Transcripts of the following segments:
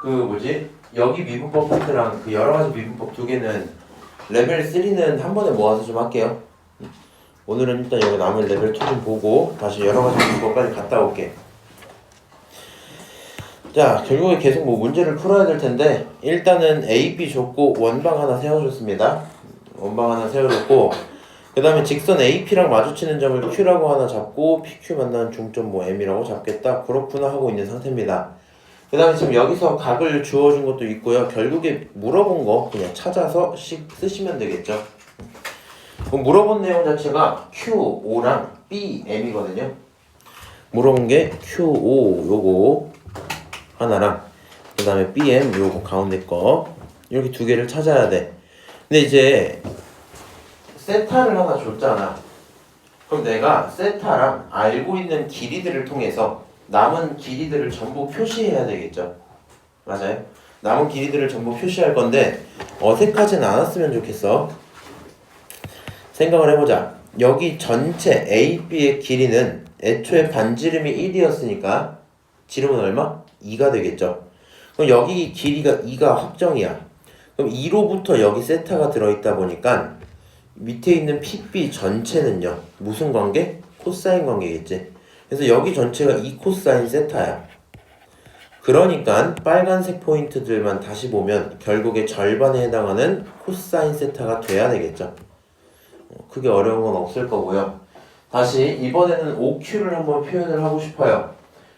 그 뭐지? 여기 미분법 파트랑 그 여러 가지 미분법 두 개는 레벨 3는 한 번에 모아서 좀 할게요. 오늘은 일단 여기 남은 레벨 2 좀 보고 다시 여러 가지 미분법까지 갔다 올게. 자, 결국에 계속 뭐 문제를 풀어야 될 텐데 일단은 A, B 줬고 원방 하나 세워줬습니다. 원방 하나 세워줬고 그 다음에 직선 AP랑 마주치는 점을 Q라고 하나 잡고 PQ 만나는 중점 뭐 M이라고 잡겠다. 그렇구나 하고 있는 상태입니다. 그 다음에 지금 여기서 각을 주어준 것도 있고요. 결국에 물어본 거 그냥 찾아서 쓰시면 되겠죠. 그럼 물어본 내용 자체가 QO랑 BM이거든요. 물어본 게 QO 요거 하나랑 그 다음에 BM 요거 가운데 거 이렇게 두 개를 찾아야 돼. 근데 이제 세타를 하나 줬잖아. 그럼 내가 세타랑 알고 있는 길이들을 통해서 남은 길이들을 전부 표시해야 되겠죠. 맞아요? 남은 길이들을 전부 표시할 건데 어색하진 않았으면 좋겠어. 생각을 해보자. 여기 전체 AB의 길이는 애초에 반지름이 1이었으니까 지름은 얼마? 2가 되겠죠. 그럼 여기 길이가 2가 확정이야. 그럼 2로부터 여기 세타가 들어있다 보니까 밑에 있는 PB 전체는요. 무슨 관계? 코사인 관계겠지. 그래서 여기 전체가 2 코사인 세타야. 그러니까 빨간색 포인트들만 다시 보면 결국에 절반에 해당하는 코사인 세타가 돼야 되겠죠. 크게 어려운 건 없을 거고요. 다시 이번에는 OQ를 한번 표현을 하고 싶어요.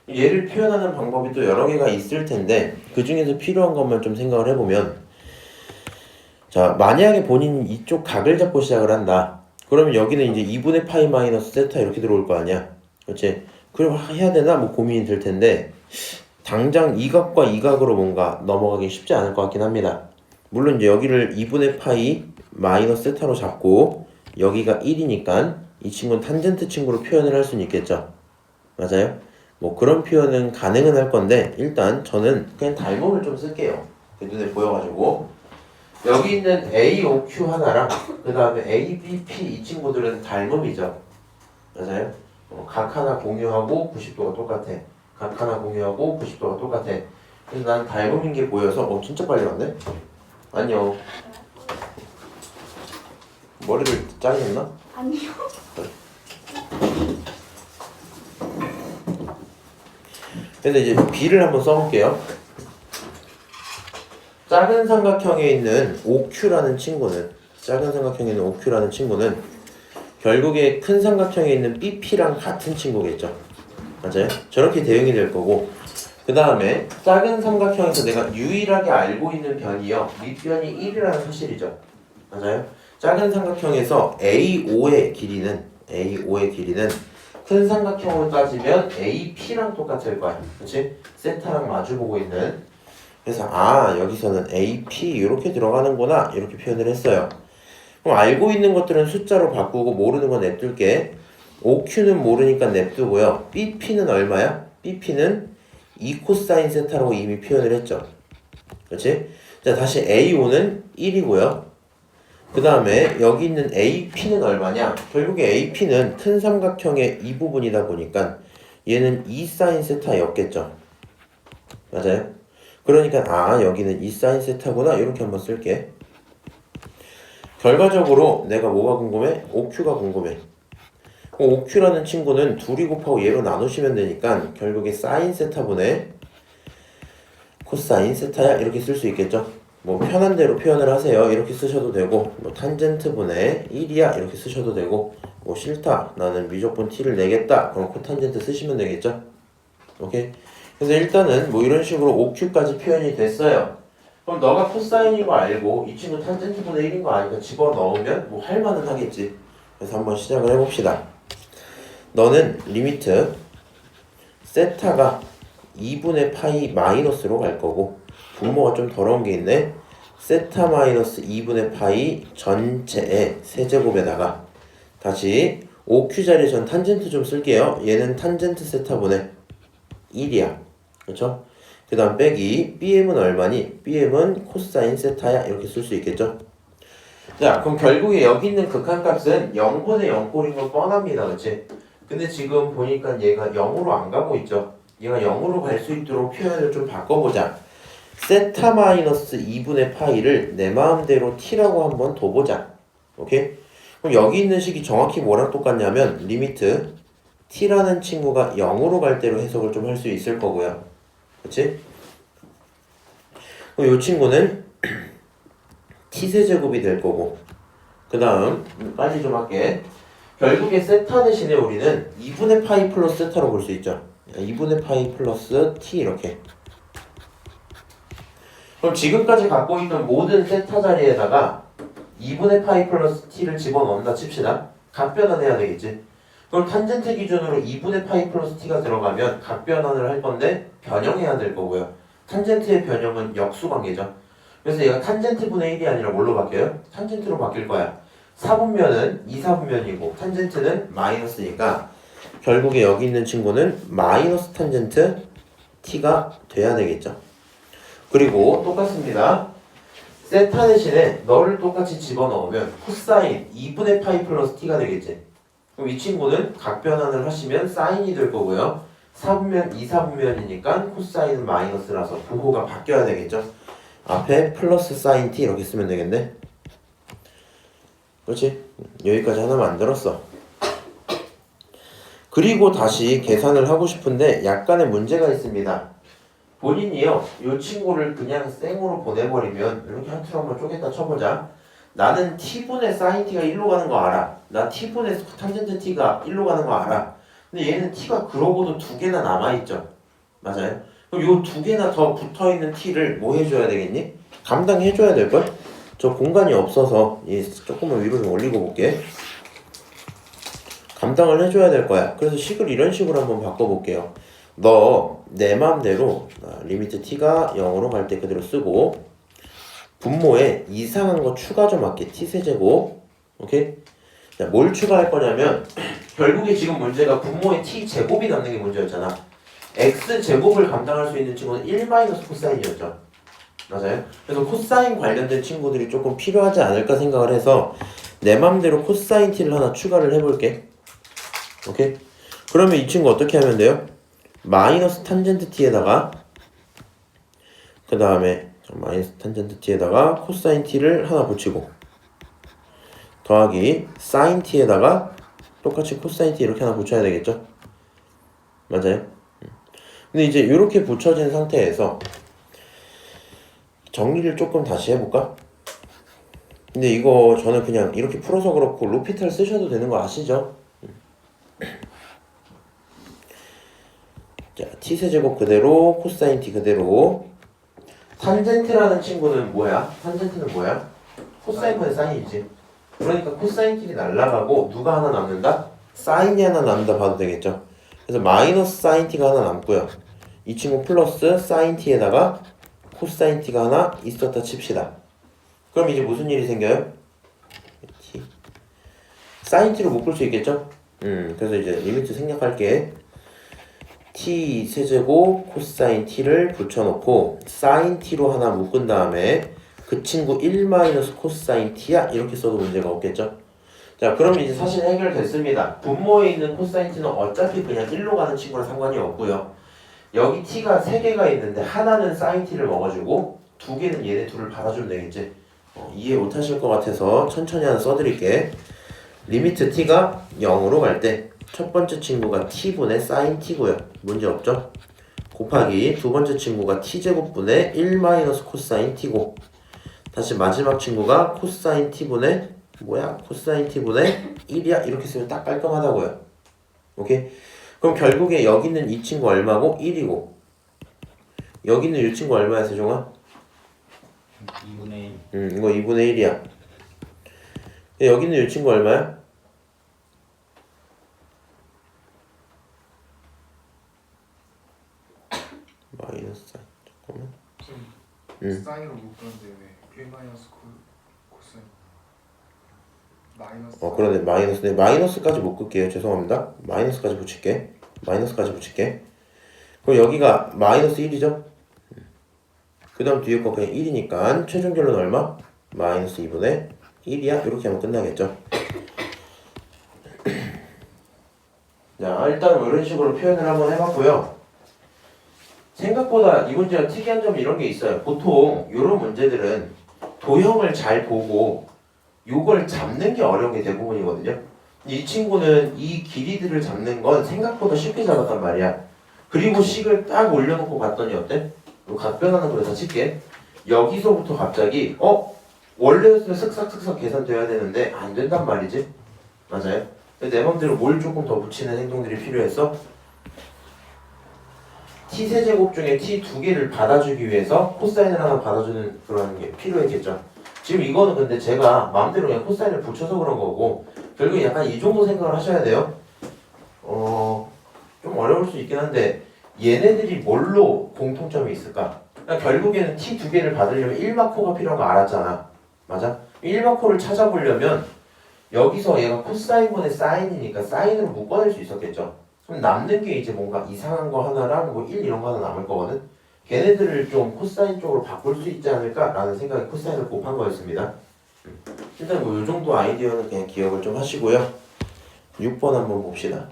얘를 표현하는 방법이 또 여러 개가 있을 텐데 그 중에서 필요한 것만 좀 생각을 해보면 자, 만약에 본인이 이쪽 각을 잡고 시작을 한다. 그러면 여기는 이제 2분의 파이 마이너스 세타 이렇게 들어올 거 아니야. 그렇지? 그럼 해야 되나? 뭐 고민이 들 텐데 당장 이 각과 이 각으로 뭔가 넘어가기 쉽지 않을 것 같긴 합니다. 물론 이제 여기를 2분의 파이 마이너스 세타로 잡고 여기가 1이니까 이 친구는 탄젠트 친구로 표현을 할 수는 있겠죠. 맞아요? 뭐 그런 표현은 가능은 할 건데 일단 저는 그냥 닮음을 좀 쓸게요. 눈에 보여가지고 여기 있는 AOQ 하나랑 그 다음에 ABP 이 친구들은 닮음이죠. 맞아요? 각 하나 공유하고 90도가 똑같아. 각 하나 공유하고 90도가 똑같아. 그래서 난 닮음인 게 보여서 진짜 빨리 왔네? 아니요. 머리를 자르셨나? 아니요. 그래서 이제 B를 한번 써볼게요. 작은 삼각형에 있는 OQ라는 친구는 결국에 큰 삼각형에 있는 BP랑 같은 친구겠죠. 맞아요? 저렇게 대응이 될 거고 그 다음에 작은 삼각형에서 내가 유일하게 알고 있는 변이요. 밑변이 1이라는 사실이죠. 맞아요? 작은 삼각형에서 A5의 길이는 큰 삼각형으로 따지면 AP랑 똑같을 거야. 그치? 세타랑 마주보고 있는 그래서 여기서는 AP 이렇게 들어가는구나 이렇게 표현을 했어요. 그럼 알고 있는 것들은 숫자로 바꾸고 모르는 건 냅둘게. OQ는 모르니까 냅두고요. BP는 얼마야? BP는 2 코사인 세타라고 이미 표현을 했죠. 그렇지? 자 다시 A5는 1이고요. 그 다음에 여기 있는 AP는 얼마냐? 결국에 AP는 큰 삼각형의 이 부분이다 보니까 얘는 2 사인 세타였겠죠. 맞아요? 그러니까 여기는 2 사인 세타구나 이렇게 한번 쓸게. 결과적으로 내가 뭐가 궁금해? OQ가 궁금해. OQ라는 친구는 둘이 곱하고 얘로 나누시면 되니까 결국에 사인 세타분의 코사인 세타야 이렇게 쓸 수 있겠죠. 뭐 편한 대로 표현을 하세요. 이렇게 쓰셔도 되고 뭐 탄젠트분의 1이야 이렇게 쓰셔도 되고 뭐 싫다 나는 무조건 t를 내겠다 그럼 코탄젠트 쓰시면 되겠죠. 오케이? 그래서 일단은 뭐 이런 식으로 OQ까지 표현이 됐어요. 그럼 너가 코사인인 거 알고 이 친구 탄젠트분의 1인 거 아니까 집어넣으면 뭐 할만은 하겠지. 그래서 한번 시작을 해봅시다. 너는 리미트 세타가 2분의 파이 마이너스로 갈 거고 분모가 좀 더러운 게 있네. 세타 마이너스 2분의 파이 전체의 세제곱에다가 다시 OQ 자리에 전 탄젠트 좀 쓸게요. 얘는 탄젠트 세타분의 1이야. 그렇죠? 그 다음 빼기 BM은 얼마니? BM은 코사인 세타야 이렇게 쓸 수 있겠죠? 자 그럼 결국에 여기 있는 극한값은 0분의 0꼴인 건 뻔합니다. 그치? 근데 지금 보니까 얘가 0으로 안 가고 있죠? 얘가 0으로 갈 수 있도록 표현을 좀 바꿔보자. 세타 마이너스 2분의 파이를 내 마음대로 t라고 한번 둬보자. 오케이? 그럼 여기 있는 식이 정확히 뭐랑 똑같냐면 리미트 t라는 친구가 0으로 갈 대로 해석을 좀 할 수 있을 거고요. 그치? 그럼 이 친구는 t세제곱이 될 거고, 그 다음 빨리 좀 할게. 결국에 세타 대신에 우리는 2분의 파이 플러스 세타로 볼 수 있죠. 2분의 파이 플러스 t 이렇게. 그럼 지금까지 갖고 있던 모든 세타 자리에다가 2분의 파이 플러스 t를 집어넣는다 칩시다. 각변환해야 되겠지. 그럼 탄젠트 기준으로 2분의 파이 플러스 t가 들어가면 각변환을 할 건데 변형해야 될 거고요. 탄젠트의 변형은 역수관계죠. 그래서 얘가 탄젠트 분의 1이 아니라 뭘로 바뀌어요? 탄젠트로 바뀔 거야. 4분면은 2사분면이고 탄젠트는 마이너스니까 결국에 여기 있는 친구는 마이너스 탄젠트 t가 돼야 되겠죠. 그리고 똑같습니다. 세타 대신에 너를 똑같이 집어넣으면 코사인 2분의 파이 플러스 t가 되겠지. 그럼 이 친구는 각변환을 하시면 사인이 될 거고요. 4분면 2사분면이니까 코사인은 마이너스라서 부호가 바뀌어야 되겠죠. 앞에 플러스 사인 t 이렇게 쓰면 되겠네. 그렇지? 여기까지 하나 만들었어. 그리고 다시 계산을 하고 싶은데 약간의 문제가 있습니다. 본인이요, 이 친구를 그냥 생으로 보내버리면 이렇게 한 틀 한번 쪼갰다 쳐보자. 나는 t분의 sin t가 1로 가는 거 알아. 나 t분의 탄젠트 t가 1로 가는 거 알아. 근데 얘는 t가 그러고도 두 개나 남아있죠. 맞아요? 그럼 요 두 개나 더 붙어있는 t를 뭐 해줘야 되겠니? 감당해줘야 될걸? 저 공간이 없어서 조금만 위로 좀 올리고 볼게. 감당을 해줘야 될 거야. 그래서 식을 이런 식으로 한번 바꿔볼게요. 너 내 맘대로 리미트 t가 0으로 갈 때 그대로 쓰고 분모에 이상한 거 추가 좀 할게. t세제곱. 오케이? 자, 뭘 추가할 거냐면 결국에 지금 문제가 분모에 t제곱이 남는 게 문제였잖아. x제곱을 감당할 수 있는 친구는 1 마이너스 코사인이었죠. 맞아요? 그래서 코사인 관련된 친구들이 조금 필요하지 않을까 생각을 해서 내 맘대로 코사인 t를 하나 추가를 해볼게. 오케이? 그러면 이 친구 어떻게 하면 돼요? 마이너스 탄젠트 t에다가 그 다음에 마이너스 탄젠트 t에다가 코사인 t를 하나 붙이고 더하기 사인 t에다가 똑같이 코사인 t 이렇게 하나 붙여야 되겠죠? 맞아요? 근데 이제 이렇게 붙여진 상태에서 정리를 조금 다시 해볼까? 근데 이거 저는 그냥 이렇게 풀어서 그렇고 로피탈 쓰셔도 되는 거 아시죠? 자, t세제곱 그대로 코사인 t 그대로. 탄젠트라는 친구는 뭐야? 탄젠트는 뭐야? 코사인분의 사인이지. 그러니까 코사인 t이 날라가고 누가 하나 남는다? 사인이 하나 남는다 봐도 되겠죠. 그래서 마이너스 사인 t가 하나 남고요. 이 친구 플러스 사인 t에다가 코사인 t가 하나 있었다 칩시다. 그럼 이제 무슨 일이 생겨요? t. 사인 t로 묶을 수 있겠죠? 그래서 이제 리미트 생략할게. t 세제곱 코사인 t를 붙여놓고 사인 t로 하나 묶은 다음에 그 친구 1 마이너스 코사인 t야 이렇게 써도 문제가 없겠죠? 자, 그럼 이제 사실 해결됐습니다. 분모에 있는 코사인 t는 어차피 그냥 1로 가는 친구랑 상관이 없고요. 여기 t가 3개가 있는데 하나는 사인 t를 먹어주고 2개는 얘네 둘을 받아주면 되겠지. 이해 못하실 것 같아서 천천히 하나 써드릴게. 리미트 t가 0으로 갈 때 첫 번째 친구가 t분의 사인 t고요. 문제 없죠? 곱하기 두 번째 친구가 t제곱분의 1 마이너스 코사인 t고 다시 마지막 친구가 코사인 t분의 코사인 t분의 1이야 이렇게 쓰면 딱 깔끔하다고요. 오케이? 그럼 결국에 여기 있는 이 친구 얼마고? 1이고 여기 있는 이 친구 얼마야 세종아? 2분의 1. 이거 2분의 1이야. 여기 있는 이 친구 얼마야? 마이너스 사인. 잠깐만. 사인으로 묶었는데 왜 1 마이너스 코사인 마이너스 그러네. 마이너스. 네, 마이너스까지 묶을게요. 죄송합니다. 마이너스까지 붙일게. 마이너스까지 붙일게. 그럼 여기가 마이너스 1이죠? 그 다음 뒤에 거 그냥 1이니까 최종 결론 얼마? 마이너스 2분의 1이야? 이렇게 하면 끝나겠죠? 자, 일단 이런 식으로 표현을 한번 해봤고요. 생각보다 이 문제가 특이한 점이 이런 게 있어요. 보통 이런 문제들은 도형을 잘 보고 요걸 잡는 게 어려운 게 대부분이거든요. 이 친구는 이 길이들을 잡는 건 생각보다 쉽게 잡았단 말이야. 그리고 식을 딱 올려놓고 봤더니 어때? 요 각변하는 거를 다 칠게. 여기서부터 갑자기 원래였으면 슥싹슥싹 계산돼야 되는데 안 된단 말이지. 맞아요. 내 맘대로 뭘 조금 더 붙이는 행동들이 필요했어? t 세제곱 중에 t 두 개를 받아주기 위해서 코사인을 하나 받아주는 그런 게 필요했겠죠. 지금 이거는 근데 제가 마음대로 그냥 코사인을 붙여서 그런 거고 결국 약간 이 정도 생각을 하셔야 돼요. 좀 어려울 수 있긴 한데 얘네들이 뭘로 공통점이 있을까? 그러니까 결국에는 t 두 개를 받으려면 1마코가 필요한 거 알았잖아. 맞아? 1마코를 찾아보려면 여기서 얘가 코사인분의 사인이니까 사인으로 묶어낼 수 있었겠죠. 그럼 남는 게 이제 뭔가 이상한 거 하나랑 뭐 1 이런 거 하나 남을 거거든. 걔네들을 좀 코사인 쪽으로 바꿀 수 있지 않을까라는 생각에 코사인을 곱한 거였습니다. 일단 뭐 이 정도 아이디어는 그냥 기억을 좀 하시고요. 6번 한번 봅시다.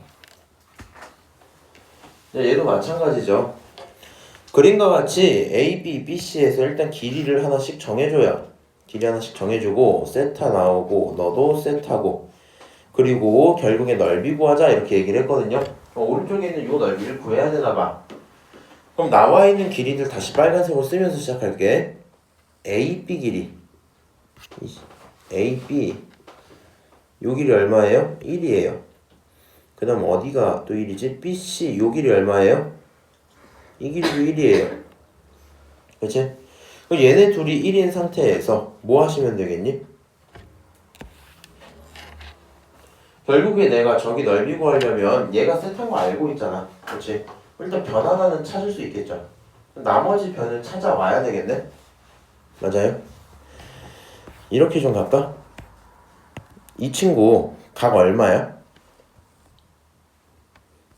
얘도 마찬가지죠. 그림과 같이 A, B, B, C에서 일단 길이를 하나씩 정해줘요. 길이 하나씩 정해주고 세타 나오고 너도 세타고 그리고 결국에 넓이 구하자 이렇게 얘기를 했거든요. 오른쪽에 있는 이 넓이를 구해야 되나봐. 그럼 나와 있는 길이들 다시 빨간색으로 쓰면서 시작할게. A, B 길이 A, B 요 길이 얼마예요? 1이에요. 그 다음 어디가 또 1이지? B, C 요 길이 얼마예요? 이 길이도 1이에요. 그치? 그럼 얘네 둘이 1인 상태에서 뭐 하시면 되겠니? 결국에 내가 저기 넓이 구하려면 얘가 세타인 거 알고 있잖아. 그치? 일단 변 하나는 찾을 수 있겠죠. 나머지 변을 찾아와야 되겠네? 맞아요? 이렇게 좀 갈까? 이 친구 각 얼마야?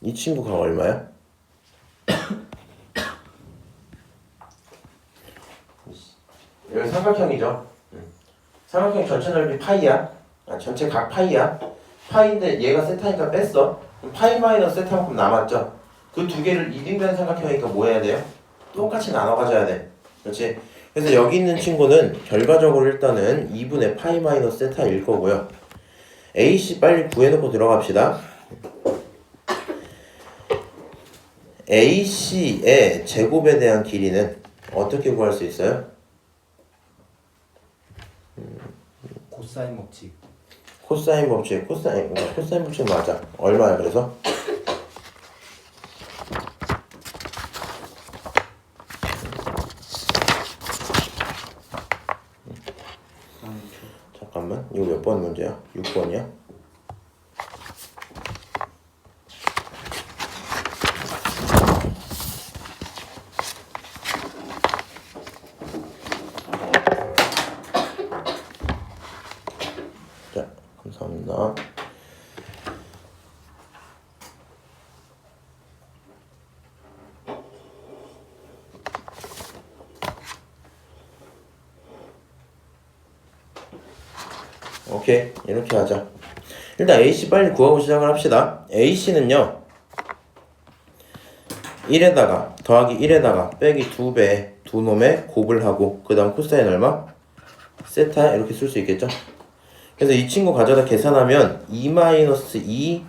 이 친구 각 얼마야? 여기 삼각형이죠? 삼각형 전체 넓이 파이야? 전체 각 파이야? 파이인데 얘가 세타니까 뺐어? 그럼 파이 마이너스 세타만큼 남았죠? 그 두 개를 이등변 삼각형이니까 뭐 해야 돼요? 똑같이 나눠 가져야 돼. 그렇지? 그래서 여기 있는 친구는 결과적으로 일단은 2분의 파이 마이너스 세타일 거고요. AC 빨리 구해놓고 들어갑시다. AC의 제곱에 대한 길이는 어떻게 구할 수 있어요? 코사인 법칙. 코사인 법칙, 코사인 법칙 맞아. 얼마야 그래서? 잠깐만, 이거 몇 번 문제야? 6번이야? 자, 감사합니다. 오케이, 이렇게 하자. 일단 AC 빨리 구하고 시작을 합시다. AC는요 1에다가 더하기 1에다가 빼기 2배 두 놈에 곱을 하고 그 다음 코사인 얼마? 세타 이렇게 쓸 수 있겠죠. 그래서 이 친구 가져다 계산하면 2-2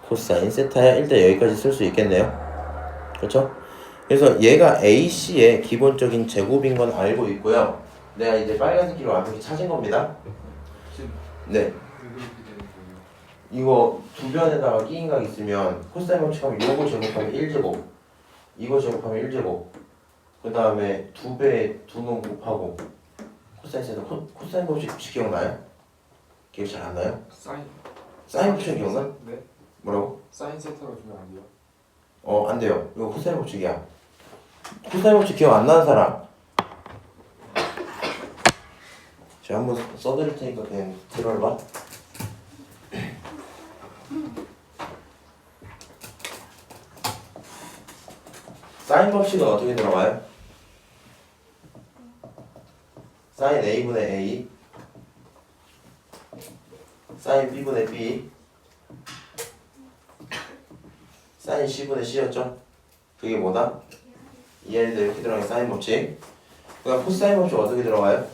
코사인 세타야. 일단 여기까지 쓸 수 있겠네요. 그렇죠? 그래서 얘가 AC의 기본적인 제곱인 건 알고 있고요. 내가 이제 빨간색으로 완벽히 찾은 겁니다. 네. 왜 그렇게 되는 거예요? 이거 두 변에다가 끼인각 있으면 코사인 법칙하면 요거 제곱하면 1제곱 이거 제곱하면 1제곱 그 다음에 2배 두 놈 곱하고 코사인 세타 코사인 법칙 혹시 기억나요? 기억 잘 안 나요? 사인 법칙 기억나? 네. 뭐라고? 사인 세타로 주면 안 돼요? 안 돼요. 이거 코사인 법칙이야. 코사인 법칙 기억 안 나는 사람? 제가 한번 써드릴 테니까 그냥 들어봐. 사인 법칙은 어떻게 들어가요? 사인 A분의 A 사인 B분의 B 사인 C분의 C였죠? 그게 뭐다? 이 안에다 이렇게 들어가는 사인 법칙. 그러니까 코사인 법칙 어떻게 들어가요?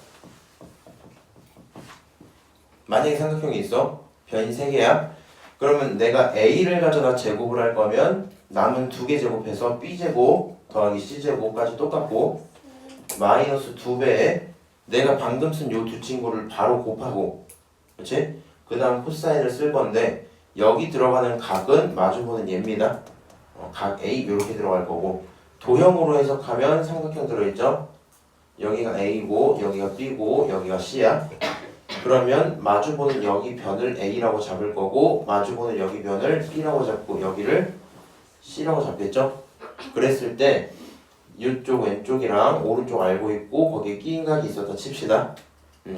만약에 삼각형이 있어. 변이 3개야. 그러면 내가 A를 가져다 제곱을 할 거면 남은 2개 제곱해서 B제곱 더하기 C제곱까지 똑같고 마이너스 2배에 내가 방금 쓴 요 두 친구를 바로 곱하고 그렇지? 그 다음 코사인을 쓸 건데 여기 들어가는 각은 마주보는 얘입니다. 각 A 이렇게 들어갈 거고 도형으로 해석하면 삼각형 들어있죠? 여기가 A고 여기가 B고 여기가 C야. 그러면 마주보는 여기 변을 A라고 잡을 거고 마주보는 여기 변을 B라고 잡고 여기를 C라고 잡겠죠? 그랬을 때 이쪽 왼쪽이랑 오른쪽 알고 있고 거기에 끼인 각이 있었다 칩시다.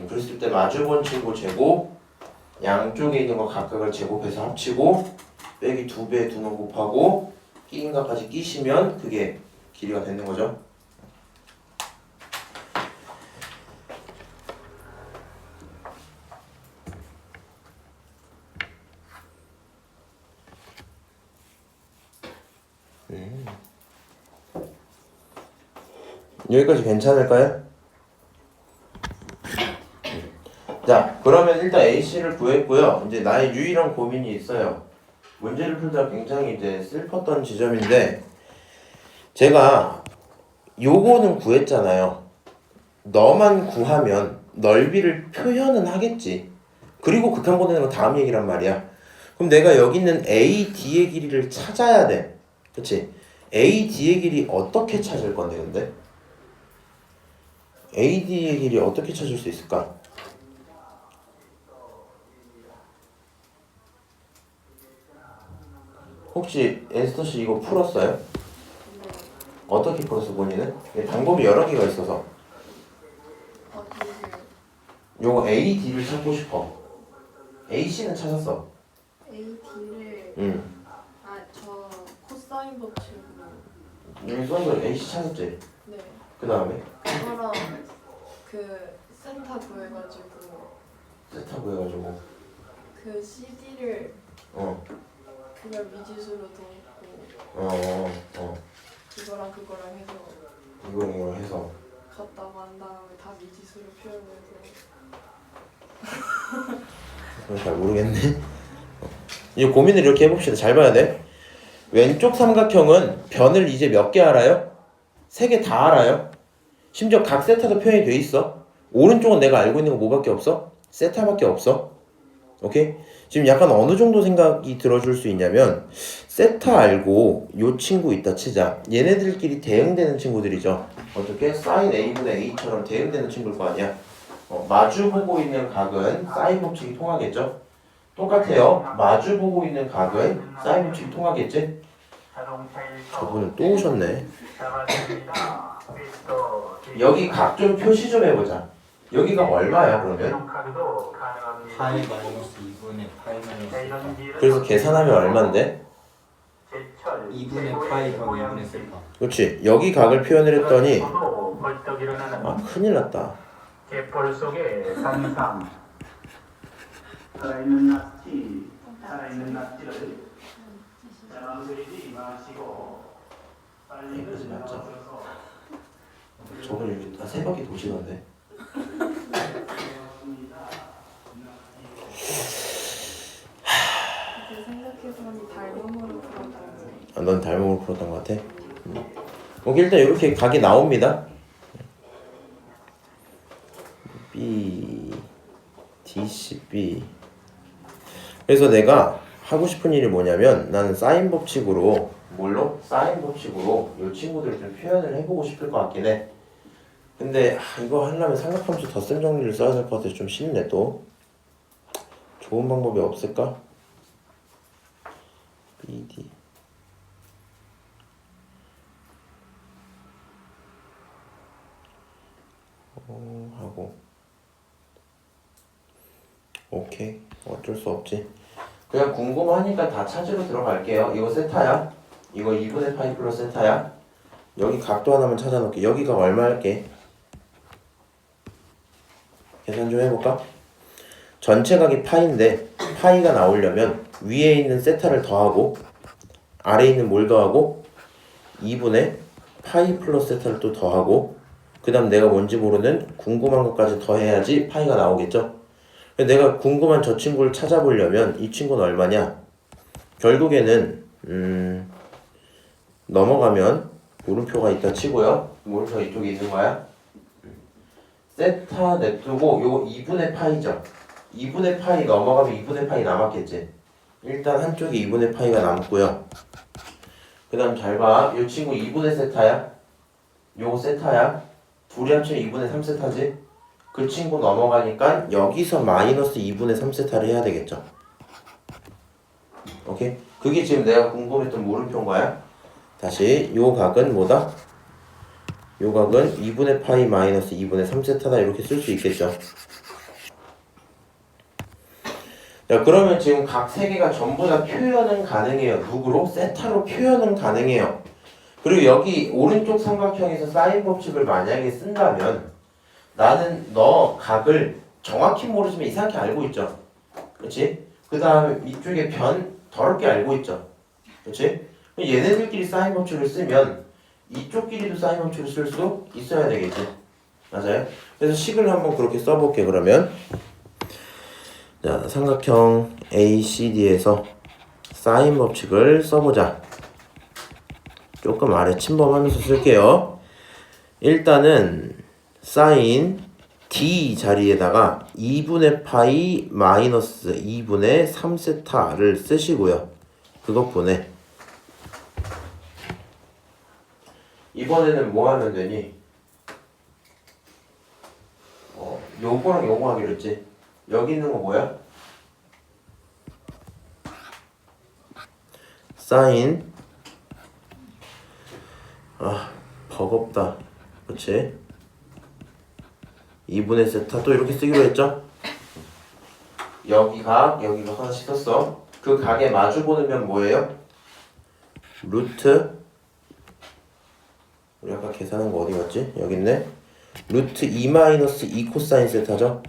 그랬을 때 마주본 친구 제곱 양쪽에 있는 거 각각을 제곱해서 합치고 빼기 2배에 2는 곱하고 끼인 각까지 끼시면 그게 길이가 되는 거죠. 여기까지 괜찮을까요? 자, 그러면 일단 AC를 구했고요. 이제 나의 유일한 고민이 있어요. 문제를 풀다 굉장히 이제 슬펐던 지점인데 제가 요거는 구했잖아요. 너만 구하면 넓이를 표현은 하겠지. 그리고 극한 보내는 건 다음 얘기란 말이야. 그럼 내가 여기 있는 AD의 길이를 찾아야 돼. 그치? AD의 길이 어떻게 찾을 건데 근데? AD의 길이 어떻게 찾을 수 있을까? 혹시 에스터씨 이거 풀었어요? 어떻게 풀었어 본인은? 방법이 여러 개가 있어서 요거 AD를 찾고 싶어. AC는 찾았어. AD를 저 코사인 법칙으로 여기 써서 AC 찾았지? 네 그 다음에 그거랑 그 센터 구해가지고 세타 구해가지고 그 CD를 그걸 미지수로 둬놓고 그거랑 해서 이거 해서 갔다고 한 다음에 다 미지수로 표현해서 잘 모르겠네. 이제 고민을 이렇게 해봅시다. 잘 봐야 돼. 왼쪽 삼각형은 변을 이제 몇 개 알아요? 3개 다 알아요. 심지어 각 세타도 표현이 돼 있어. 오른쪽은 내가 알고 있는 거 뭐밖에 없어? 세타밖에 없어. 오케이? 지금 약간 어느 정도 생각이 들어줄 수 있냐면 세타 알고 요 친구 있다 치자. 얘네들끼리 대응되는 친구들이죠. 어떻게? 사인 A분의 A처럼 대응되는 친구일 거 아니야. 마주보고 있는 각은 사인 법칙이 통하겠죠? 똑같아요. 마주보고 있는 각은 사인 법칙이 통하겠지? 저분은 또 오셨네. 여기 각 좀 표시 좀 해보자. 여기가 얼마야 그러면? 파이 마이너스 2분의 파이 마이너스 그래서 계산하면 얼만데? 2분의 파이 더하기 2분의 세파. 그렇지. 여기 각을 표현을 했더니 아 큰일 났다. 갯벌 속에 산삼 살아있는 낙지를 잠들이지 마시고 빨리 여기까지 맞죠? 나와서 저걸 여기 세 바퀴 도시던데. 그 생각해보니 닮음으로 풀었다고 아, 넌 닮음으로 풀었던 것 같아? 여기 일단 이렇게 각이 나옵니다. B, DCB. 그래서 내가 하고 싶은 일이 뭐냐면 나는 사인 법칙으로 뭘로? 사인 법칙으로 이 친구들을 좀 표현을 해보고 싶을 것 같긴 해. 근데 이거 하려면 삼각함수 덧셈 정리를 써야 될 것 같아서 좀 쉽네 또. 좋은 방법이 없을까? BD 하고 오케이 어쩔 수 없지. 그냥 궁금하니까 다 찾으러 들어갈게요. 이거 세타야. 이거 2분의 파이 플러스 세타야. 여기 각도 하나만 찾아놓을게. 여기가 얼마 할게. 계산 좀 해볼까? 전체 각이 파인데 파이가 나오려면 위에 있는 세타를 더하고 아래에 있는 뭘 더하고 2분의 파이 플러스 세타를 또 더하고 그 다음 내가 뭔지 모르는 궁금한 것까지 더해야지 파이가 나오겠죠. 내가 궁금한 저 친구를 찾아보려면 이 친구는 얼마냐? 결국에는 넘어가면 물음표가 있다 치고요. 물음표가 이쪽에 있는 거야. 세타 냅두고 요거 2분의 파이죠. 2분의 파이 넘어가면 2분의 파이 남았겠지. 일단 한쪽에 2분의 파이가 남고요. 그 다음 잘 봐. 이 친구 2분의 세타야. 요거 세타야. 둘이 합치면 2분의 3세타지. 그 친구 넘어가니까 여기서 마이너스 2분의 3세타를 해야 되겠죠. 오케이? 그게 지금 내가 궁금했던 물음표인 거야. 다시 요 각은 뭐다? 요 각은 2분의 파이 마이너스 2분의 3세타다 이렇게 쓸 수 있겠죠. 자, 그러면 지금 각 세 개가 전부 다 표현은 가능해요. 누구로? 세타로 표현은 가능해요. 그리고 여기 오른쪽 삼각형에서 사인 법칙을 만약에 쓴다면 나는 너 각을 정확히 모르지만 이상하게 알고 있죠. 그렇지? 그 다음에 이쪽에 변 더럽게 알고 있죠. 그렇지? 얘네들끼리 사인 법칙을 쓰면 이쪽끼리도 사인 법칙을 쓸 수 있어야 되겠지. 맞아요? 그래서 식을 한번 그렇게 써볼게. 그러면 자, 삼각형 ACD에서 사인 법칙을 써보자. 조금 아래 침범하면서 쓸게요. 일단은 사인 D 자리에다가 2분의 파이 마이너스 2분의 3세타를 쓰시고요. 그것 보내. 이번에는 뭐 하면 되니? 요거랑 요거 하기로 했지. 여기 있는 거 뭐야? 사인 버겁다. 그치? 2분의 세타 또 이렇게 쓰기로 했죠? 여기가 하나씩 썼어. 그 각에 마주보는 면 뭐예요? 루트 우리 아까 계산한 거 어디 갔지? 여기 있네. 루트 2 마이너스 2 코사인 세타죠?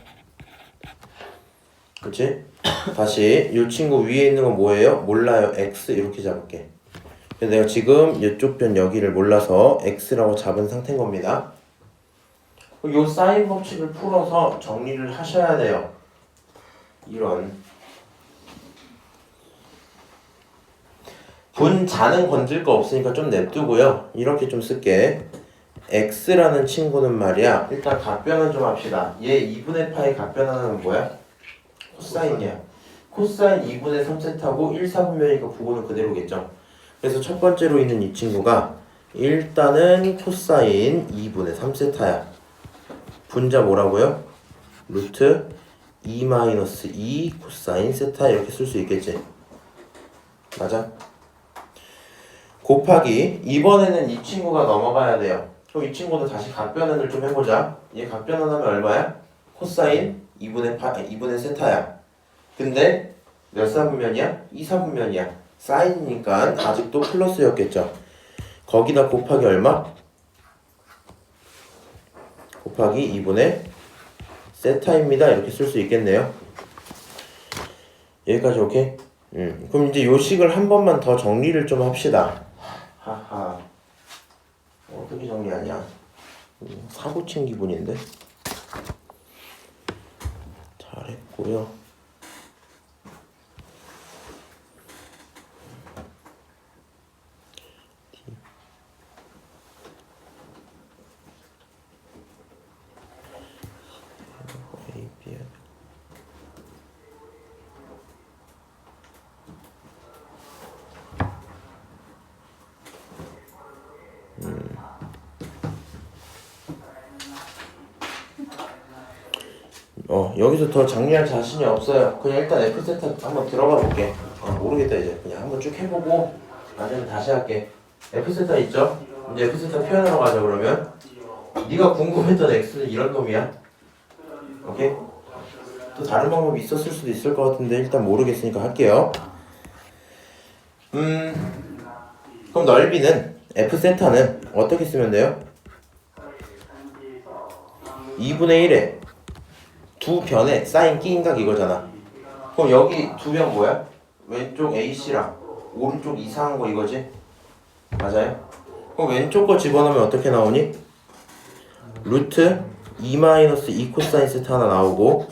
그치? 다시 이 친구 위에 있는 건 뭐예요? 몰라요. x 이렇게 잡을게. 내가 지금 이쪽 변 여기를 몰라서 x라고 잡은 상태인 겁니다. 이 사인 법칙을 풀어서 정리를 하셔야 돼요. 이런 분자는 건질 거 없으니까 좀 냅두고요. 이렇게 좀 쓸게. x라는 친구는 말이야. 일단 각변은 좀 합시다. 얘 2분의 파이 각변 하나는 뭐야? 코사인이야. 코사인 2분의 3세타고 1, 4분면이니까 부호는 그대로겠죠. 그래서 첫 번째로 있는 이 친구가 일단은 코사인 2분의 3세타야. 분자 뭐라고요? 루트 2 마이너스 2 코사인 세타 이렇게 쓸 수 있겠지. 맞아? 곱하기 이번에는 이 친구가 넘어가야 돼요. 그럼 이 친구도 다시 각변환을 좀 해보자. 얘 각변환하면 얼마야? 코사인 2분의 세타야. 근데 몇 사분면이야? 2사분면이야. 사인이니까 아직도 플러스였겠죠. 거기다 곱하기 얼마? 곱하기 2분의 세타입니다. 이렇게 쓸 수 있겠네요. 여기까지 오케이? 그럼 이제 요 식을 한 번만 더 정리를 좀 합시다. 하하. 어떻게 정리하냐? 사고 친 기분인데? 잘했고요. 여기서 더 정리할 자신이 없어요. 그냥 일단 F세타 한번 들어가 볼게. 모르겠다 이제. 그냥 한번 쭉 해보고 나중에 다시 할게. F세타 있죠? 이제 F세타 표현하러 가자 그러면. 네가 궁금했던 X는 이런 놈이야. 오케이? 또 다른 방법이 있었을 수도 있을 것 같은데 일단 모르겠으니까 할게요. 그럼 넓이는 F세타는 어떻게 쓰면 돼요? 2분의 1에 두 변에 사인 끼인각 이거잖아. 그럼 여기 두 변 뭐야? 왼쪽 AC랑 오른쪽 이상한 거 이거지? 맞아요? 그럼 왼쪽 거 집어넣으면 어떻게 나오니? 루트 2-2 코사인 세타 하나 나오고,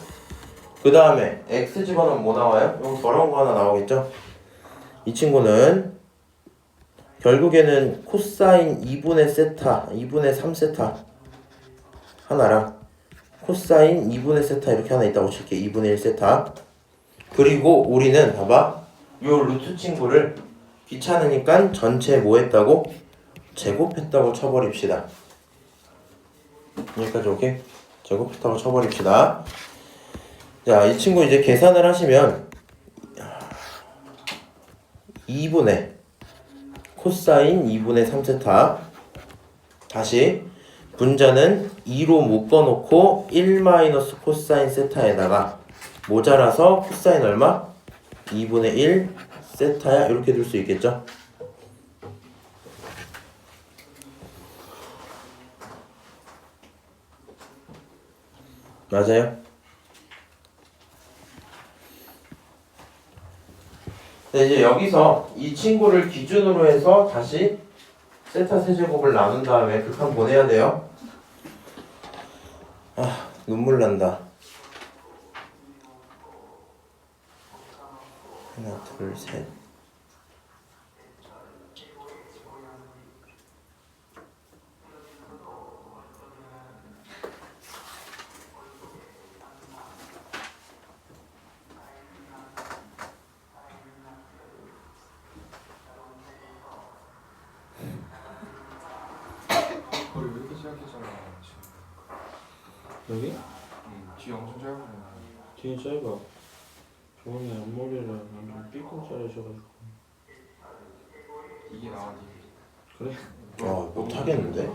그 다음에 x 집어넣으면 뭐 나와요? 여기 더러운 거 하나 나오겠죠? 이 친구는 결국에는 코사인 2분의 세타, 2분의 3세타 하나랑 코사인 2분의 세타 이렇게 하나 있다고 칠게. 2분의 1 세타. 그리고 우리는 봐봐, 요 루트 친구를 귀찮으니까 전체 뭐 했다고? 제곱했다고 쳐버립시다. 여기까지 오케이? 제곱했다고 쳐버립시다. 자, 이 친구 이제 계산을 하시면 2분의 코사인 2분의 3세타, 다시 분자는 2로 묶어놓고 1 마이너스 코사인 세타에다가 모자라서 코사인 얼마? 2분의 1 세타야, 이렇게 둘 수 있겠죠? 맞아요? 네, 이제 여기서 이 친구를 기준으로 해서 다시 세타 세제곱을 나눈 다음에 극한 보내야 돼요. 아, 눈물 난다. 하나, 둘, 셋. 거의 왜 이렇게 짧게잖아 지금. 여기? 뒤 엄청 짧구나. 뒤에 짧아. 저번에 앞머리를 완전 삐끔 자르셔가지고. 이게 나아 니. 그래? 못하겠는데?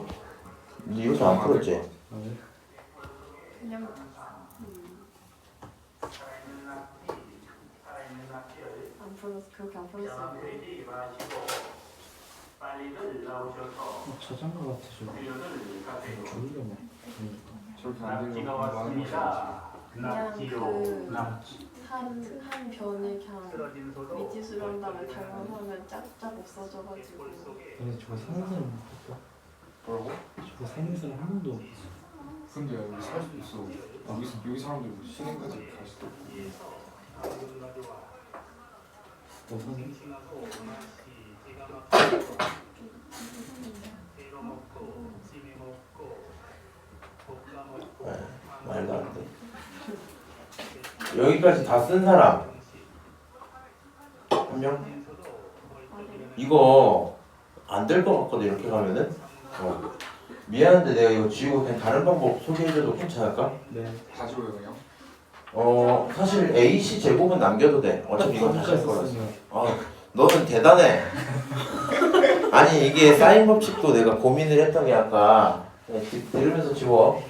니 요새 안 풀었지? 아 네? 그냥 안 풀었어. 그렇게 안 풀었어. 되지 마시고 빨리들 나오셔서 자장가 같아 저거. 필요를 가세요. 졸려 막. 저렇게 낙지가 안 되려고 많이 왔습니다. 그냥 낙지요. 그 낙지. 한 변에 그냥 쓰러진 소도 미지수로 한 다음에 닮아하면 짝짝 없어져가지고. 근데 저거 사는 사람 없어. 뭐라고? 저거 사는 사람 한 명도 없어. 근데 여기 살 수도 있어. 여기 사람들 신행까지 갈 수도 있고. 너 사는? 말도 안 돼. 여기까지 다 쓴 사람 한 명? 이거 안 될 것 같거든, 이렇게 가면은. 미안한데 내가 이거 지우고 그냥 다른 방법 소개해줘도 괜찮을까? 네. 다 지워요 그냥? 사실 AC 제곱은 남겨도 돼. 어차피 이건 다시 할 거라서. 썼으면. 너는 대단해. 아니, 이게 사인 법칙도 내가 고민을 했던 게 아까 그냥 들으면서 지워.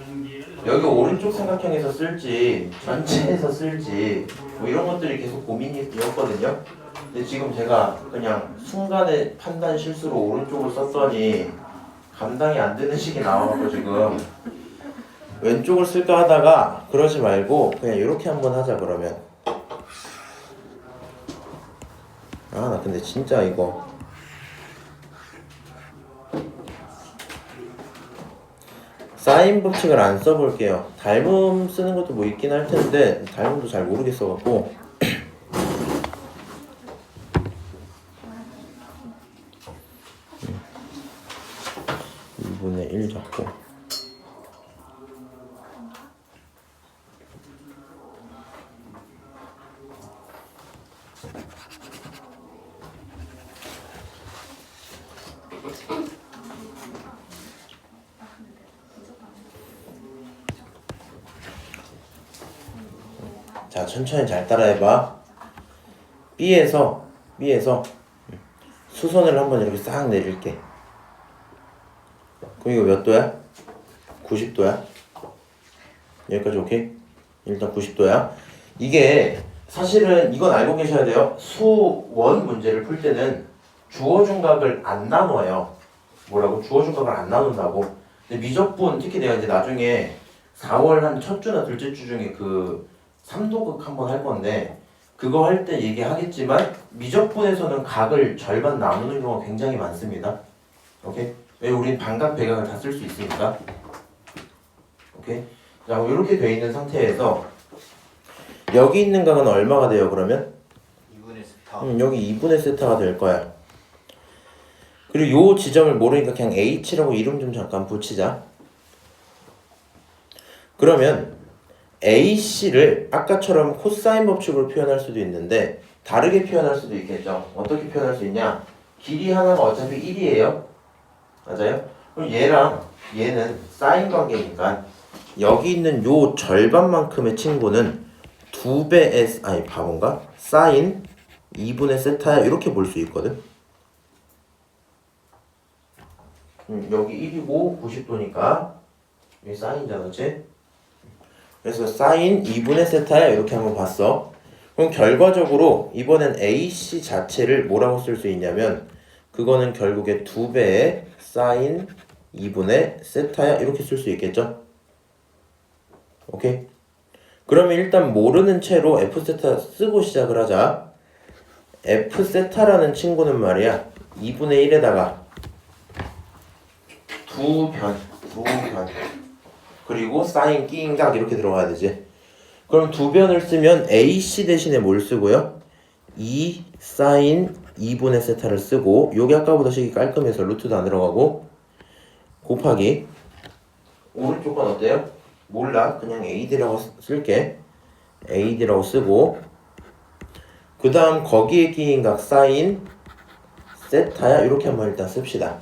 여기 오른쪽 삼각형에서 쓸지 전체에서 쓸지 뭐 이런 것들이 계속 고민이었거든요. 근데 지금 제가 그냥 순간의 판단 실수로 오른쪽을 썼더니 감당이 안 되는 식이 나와서 지금 왼쪽을 쓸까 하다가 그러지 말고 그냥 이렇게 한번 하자. 그러면 나 근데 진짜 이거 사인 법칙을 안 써볼게요. 닮음 쓰는 것도 뭐 있긴 할 텐데 닮음도 잘 모르겠어갖고. 2분의 1 잡고. 자, 천천히 잘 따라해봐. B에서 수선을 한번 이렇게 싹 내릴게. 그럼 이거 몇 도야? 90도야? 여기까지 오케이? 일단 90도야. 이게 사실은 이건 알고 계셔야 돼요. 수원 문제를 풀 때는 주어 중각을 안 나눠요. 뭐라고? 주어 중각을 안 나눈다고. 근데 미적분, 특히 내가 이제 나중에 4월 한 첫 주나 둘째 주 중에 그 3도극 한번 할 건데 그거 할 때 얘기하겠지만 미적분에서는 각을 절반 나누는 경우가 굉장히 많습니다. 오케이? 왜 우린 반각 배각을 다 쓸 수 있으니까. 오케이. 자, 이렇게 돼 있는 상태에서 여기 있는 각은 얼마가 돼요? 그러면 2분의 세타. 여기 2분의 세타가 될 거야. 그리고 요 지점을 모르니까 그냥 H라고 이름 좀 잠깐 붙이자. 그러면 AC를 아까처럼 코사인 법칙으로 표현할 수도 있는데 다르게 표현할 수도 있겠죠. 어떻게 표현할 수 있냐? 길이 하나가 어차피 1이에요. 맞아요? 그럼 얘랑 얘는 사인 관계니까 여기 있는 요 절반만큼의 친구는 2배의 아니 바본가? 사인 2분의 세타야 이렇게 볼 수 있거든. 여기 1이고 90도니까 여기 사인이잖아, 그치? 그래서 사인 2분의 세타야 이렇게 한번 봤어. 그럼 결과적으로 이번엔 AC 자체를 뭐라고 쓸 수 있냐면 그거는 결국에 2배의 사인 2분의 세타야 이렇게 쓸 수 있겠죠? 오케이? 그러면 일단 모르는 채로 F세타 쓰고 시작을 하자. F세타라는 친구는 말이야 2분의 1에다가 두 변 그리고 사인 끼인 각 이렇게 들어가야 되지. 그럼 두 변을 쓰면 AC 대신에 뭘 쓰고요? 2 사인 2분의 세타를 쓰고 요게 아까보다 식이 깔끔해서 루트도 안 들어가고 곱하기 오른쪽 건 어때요? 몰라. 그냥 AD라고 쓸게. AD라고 쓰고 그 다음 거기에 끼인 각 사인 세타야 이렇게 한번 일단 씁시다.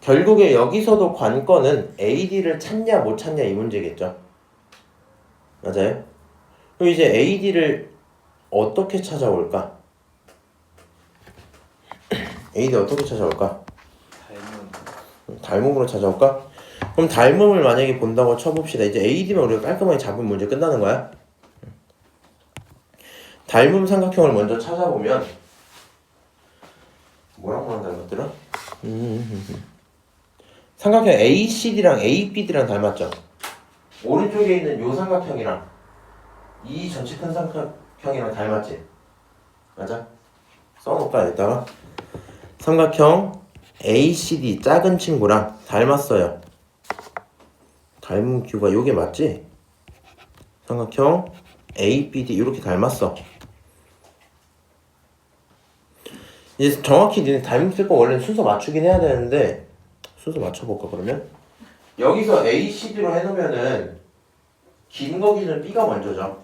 결국에 여기서도 관건은 AD를 찾냐 못 찾냐 이 문제겠죠. 맞아요? 그럼 이제 AD를 어떻게 찾아올까? AD 어떻게 찾아올까? 닮음으로 찾아올까? 그럼 닮음을 만약에 본다고 쳐봅시다. 이제 AD만 우리가 깔끔하게 잡으면 문제 끝나는 거야. 닮음 삼각형을 먼저 찾아보면 뭐랑 닮았더라? 삼각형 ACD랑 ABD랑 닮았죠? 오른쪽에 있는 요 삼각형이랑 이 전체 큰 삼각형이랑 닮았지? 맞아? 써놓을까 여기다가 삼각형 ACD 작은 친구랑 닮았어요. 닮은 큐가 요게 맞지? 삼각형 ABD 이렇게 닮았어. 이제 정확히 니네 닮음 쓸 거 원래 순서 맞추긴 해야 되는데 순서 맞춰볼까 그러면? 여기서 ACD로 해놓으면은 긴 거 기준 B가 먼저죠.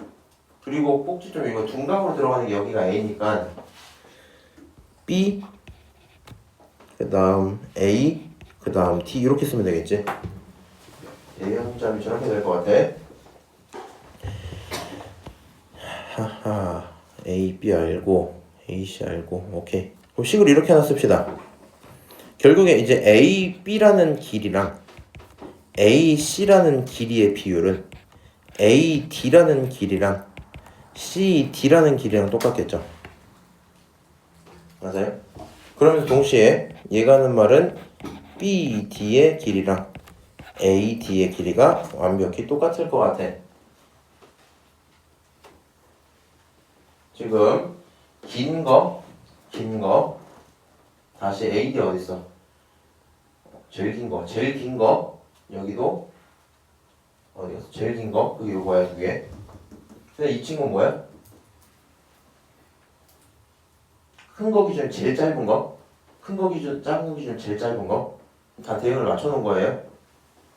그리고 꼭지점 이거 둔각으로 들어가는 게 여기가 A니까 B 그 다음 A 그 다음 D 이렇게 쓰면 되겠지. A형점이 저렇게 될 것 같아. 하하 A, B 알고 A, C 알고 오케이. 그럼 식을 이렇게 하나 씁시다. 결국에 이제 A, B라는 길이랑 A, C라는 길이의 비율은 A, D라는 길이랑 C, D라는 길이랑 똑같겠죠. 맞아요? 그러면서 동시에 얘가 하는 말은 B, D의 길이랑 A, D의 길이가 완벽히 똑같을 것 같아. 지금 긴 거 다시 AD 어딨어? 제일 긴 거 여기도 어디갔어? 제일 긴 거 그게 요거야 그게. 근데 이 친구는 뭐야? 큰 거 기준 제일 짧은 거, 큰 거 기준 작은 거 기준 제일 짧은 거 다 대응을 맞춰놓은 거예요.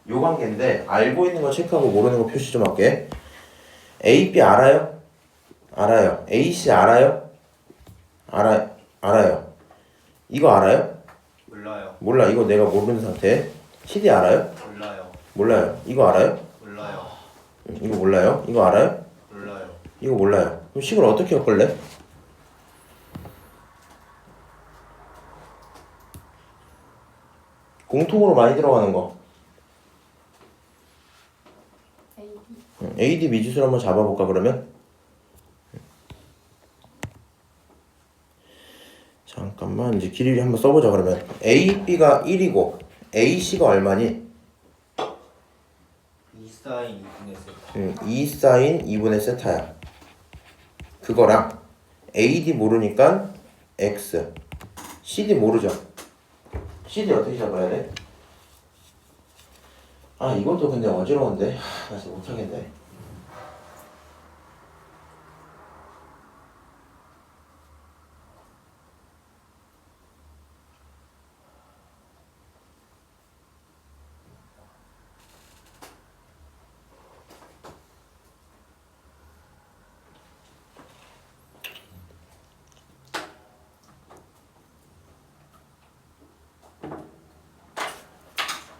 요 관계인데 알고 있는 거 체크하고 모르는 거 표시 좀 할게. A, B 알아요? 알아요. A, C 알아요? 알아요. 이거 알아요? 몰라요. 몰라. 이거 내가 모르는 상태. CD 알아요? 몰라요. 몰라요. 이거 알아요? 몰라요. 이거 몰라요. 이거 알아요? 몰라요. 이거 몰라요. 그럼 식을 어떻게 엮을래? 공통으로 많이 들어가는 거. AD. AD 미지수를 한번 잡아볼까 그러면? 잠깐만 이제 길이 한번 써보자 그러면. AB가 1이고 AC가 얼마니? 2 사인 2분의 세타. 2 사인 2분의 세타야. 그거랑 AD 모르니까 X CD 모르죠. CD 어떻게 잡아야 돼? 아 이것도 근데 어지러운데 나 진짜 못하겠네.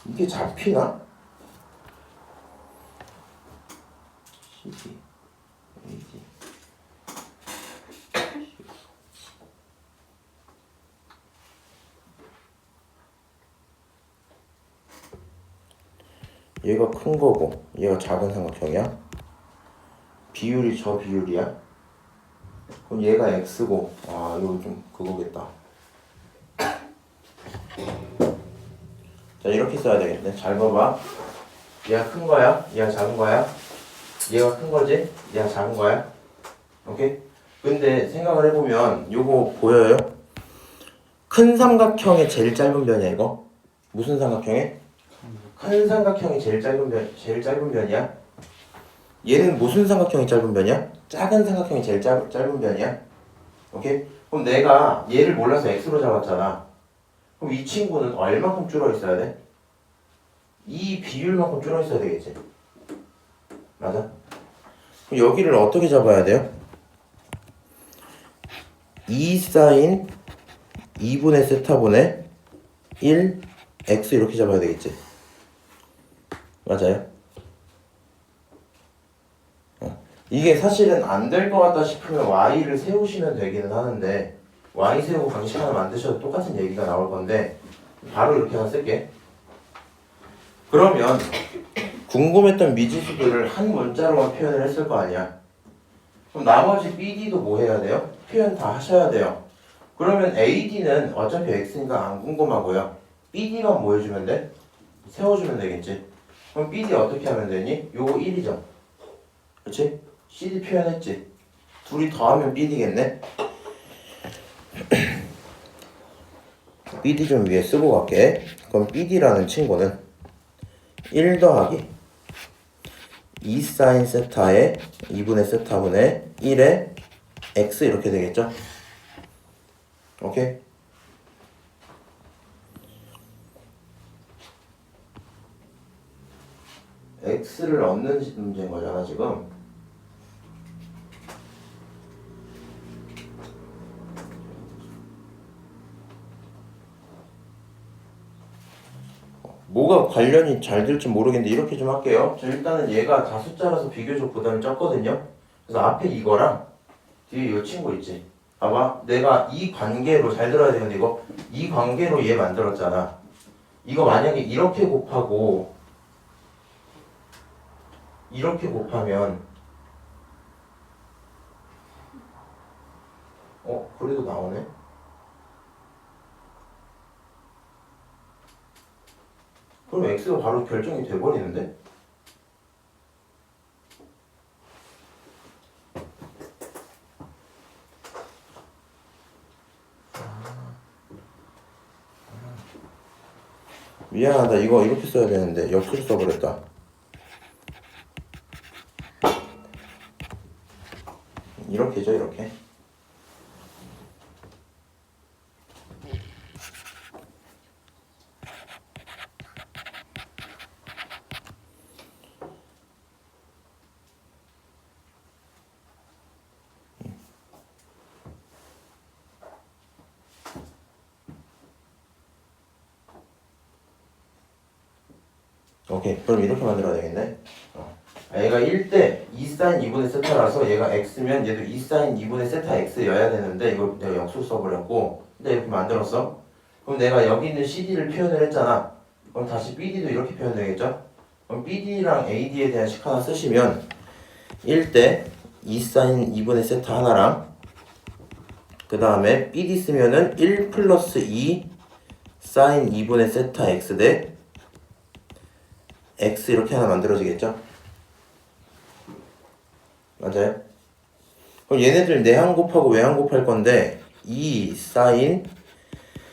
이게 잡히나? CD, AD. 얘가 큰 거고 얘가 작은 삼각형이야? 비율이 저 비율이야? 그럼 얘가 X고 아 이거 좀 그거겠다. 자 이렇게 써야 되겠네. 잘 봐봐. 얘가 큰 거야? 얘가 작은 거야? 얘가 큰 거지? 얘가 작은 거야? 오케이? 근데 생각을 해보면 요거 보여요? 큰 삼각형의 제일 짧은 변이야 이거? 무슨 삼각형에? 큰 삼각형이 제일 짧은 변이야? 얘는 무슨 삼각형이 짧은 변이야? 작은 삼각형이 제일 짧은 변이야? 오케이? 그럼 내가 얘를 몰라서 x로 잡았잖아. 그럼 이 친구는 얼마큼 줄어 있어야 돼? 이 비율만큼 줄어 있어야 되겠지. 맞아? 그럼 여기를 어떻게 잡아야 돼요? 2 사인 2분의 세타분의 1 x 이렇게 잡아야 되겠지. 맞아요? 이게 사실은 안 될 것 같다 싶으면 y를 세우시면 되기는 하는데 y 세우고 방식 하나 만드셔도 똑같은 얘기가 나올 건데 바로 이렇게 하나 쓸게. 그러면 궁금했던 미지수들을 한 문자로만 표현을 했을 거 아니야. 그럼 나머지 BD도 뭐 해야 돼요? 표현 다 하셔야 돼요. 그러면 AD는 어차피 X니까 안 궁금하고요. BD만 뭐 해주면 돼? 세워주면 되겠지. 그럼 BD 어떻게 하면 되니? 요거 1이죠. 그렇지? CD 표현했지. 둘이 더하면 BD겠네. BD 좀 위에 쓰고 갈게. 그럼 BD라는 친구는 1 더하기 2 사인 세타에 2분의 세타분의 1에 x 이렇게 되겠죠? 오케이? x를 얻는 문제인 거잖아 지금. 뭐가 관련이 잘 될지 모르겠는데 이렇게 좀 할게요. 자, 일단은 얘가 다 숫자라서 비교적 부담이 적거든요. 그래서 앞에 이거랑 뒤에 이 친구 있지. 봐봐. 내가 이 관계로 잘 들어야 되는데 이거 이 관계로 얘 만들었잖아. 이거 만약에 이렇게 곱하고 이렇게 곱하면 그래도 나오네. 그럼 x가 바로 결정이 돼버리는데? 미안하다. 이거 이렇게 써야 되는데 옆으로 써버렸다. 이렇게죠, 이렇게. 오케이. 그럼 이렇게 만들어야 되겠네. 얘가 1대 2사인 2분의 세타라서 얘가 x면 얘도 2사인 2분의 세타 x여야 되는데 이거 내가 역수 써버렸고 근데 이렇게 만들었어. 그럼 내가 여기 있는 CD를 표현을 했잖아. 그럼 다시 BD도 이렇게 표현되겠죠? 그럼 BD랑 AD에 대한 식 하나 쓰시면 1대 2사인 2분의 세타 하나랑 그 다음에 BD 쓰면은 1 플러스 2 사인 2분의 세타 x 대 x 이렇게 하나 만들어지겠죠? 맞아요? 그럼 얘네들 내항 곱하고 외항 곱할 건데 2 사인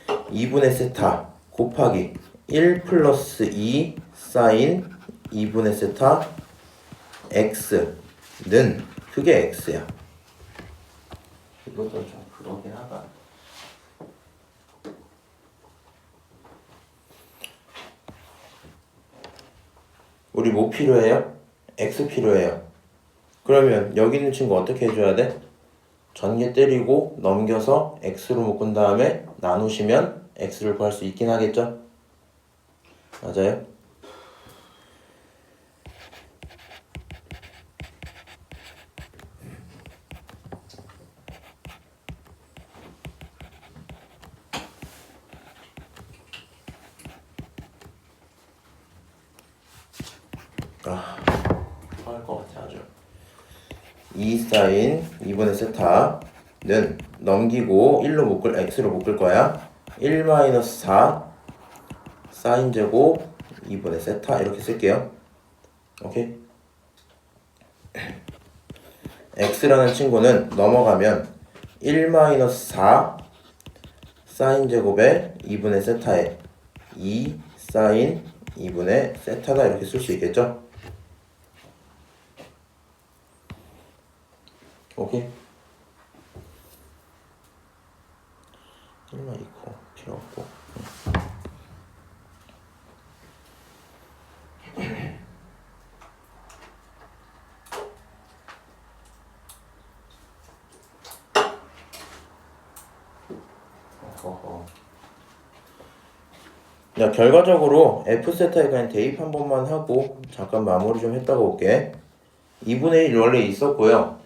2분의 세타 곱하기 1 플러스 2 사인 2분의 세타 x는 그게 x야. 이것도 좀 그러긴 하다. 우리 뭐 필요해요? x 필요해요. 그러면 여기 있는 친구 어떻게 해줘야 돼? 전개 때리고 넘겨서 x로 묶은 다음에 나누시면 x를 구할 수 있긴 하겠죠? 맞아요? 토할 것 같아 아주. 2 사인 2분의 세타는 넘기고 1로 묶을 x로 묶을 거야. 1 마이너스 4 사인 제곱 2분의 세타 이렇게 쓸게요. 오케이? x라는 친구는 넘어가면 1 마이너스 4 사인 제곱에 2분의 세타에 2 사인 2분의 세타다 이렇게 쓸 수 있겠죠? 오케이? 1만 2코 필요 없고. 자, 결과적으로 F세타에 그냥 대입 한 번만 하고 잠깐 마무리 좀 했다가 올게. 2분의 1 원래 있었고요.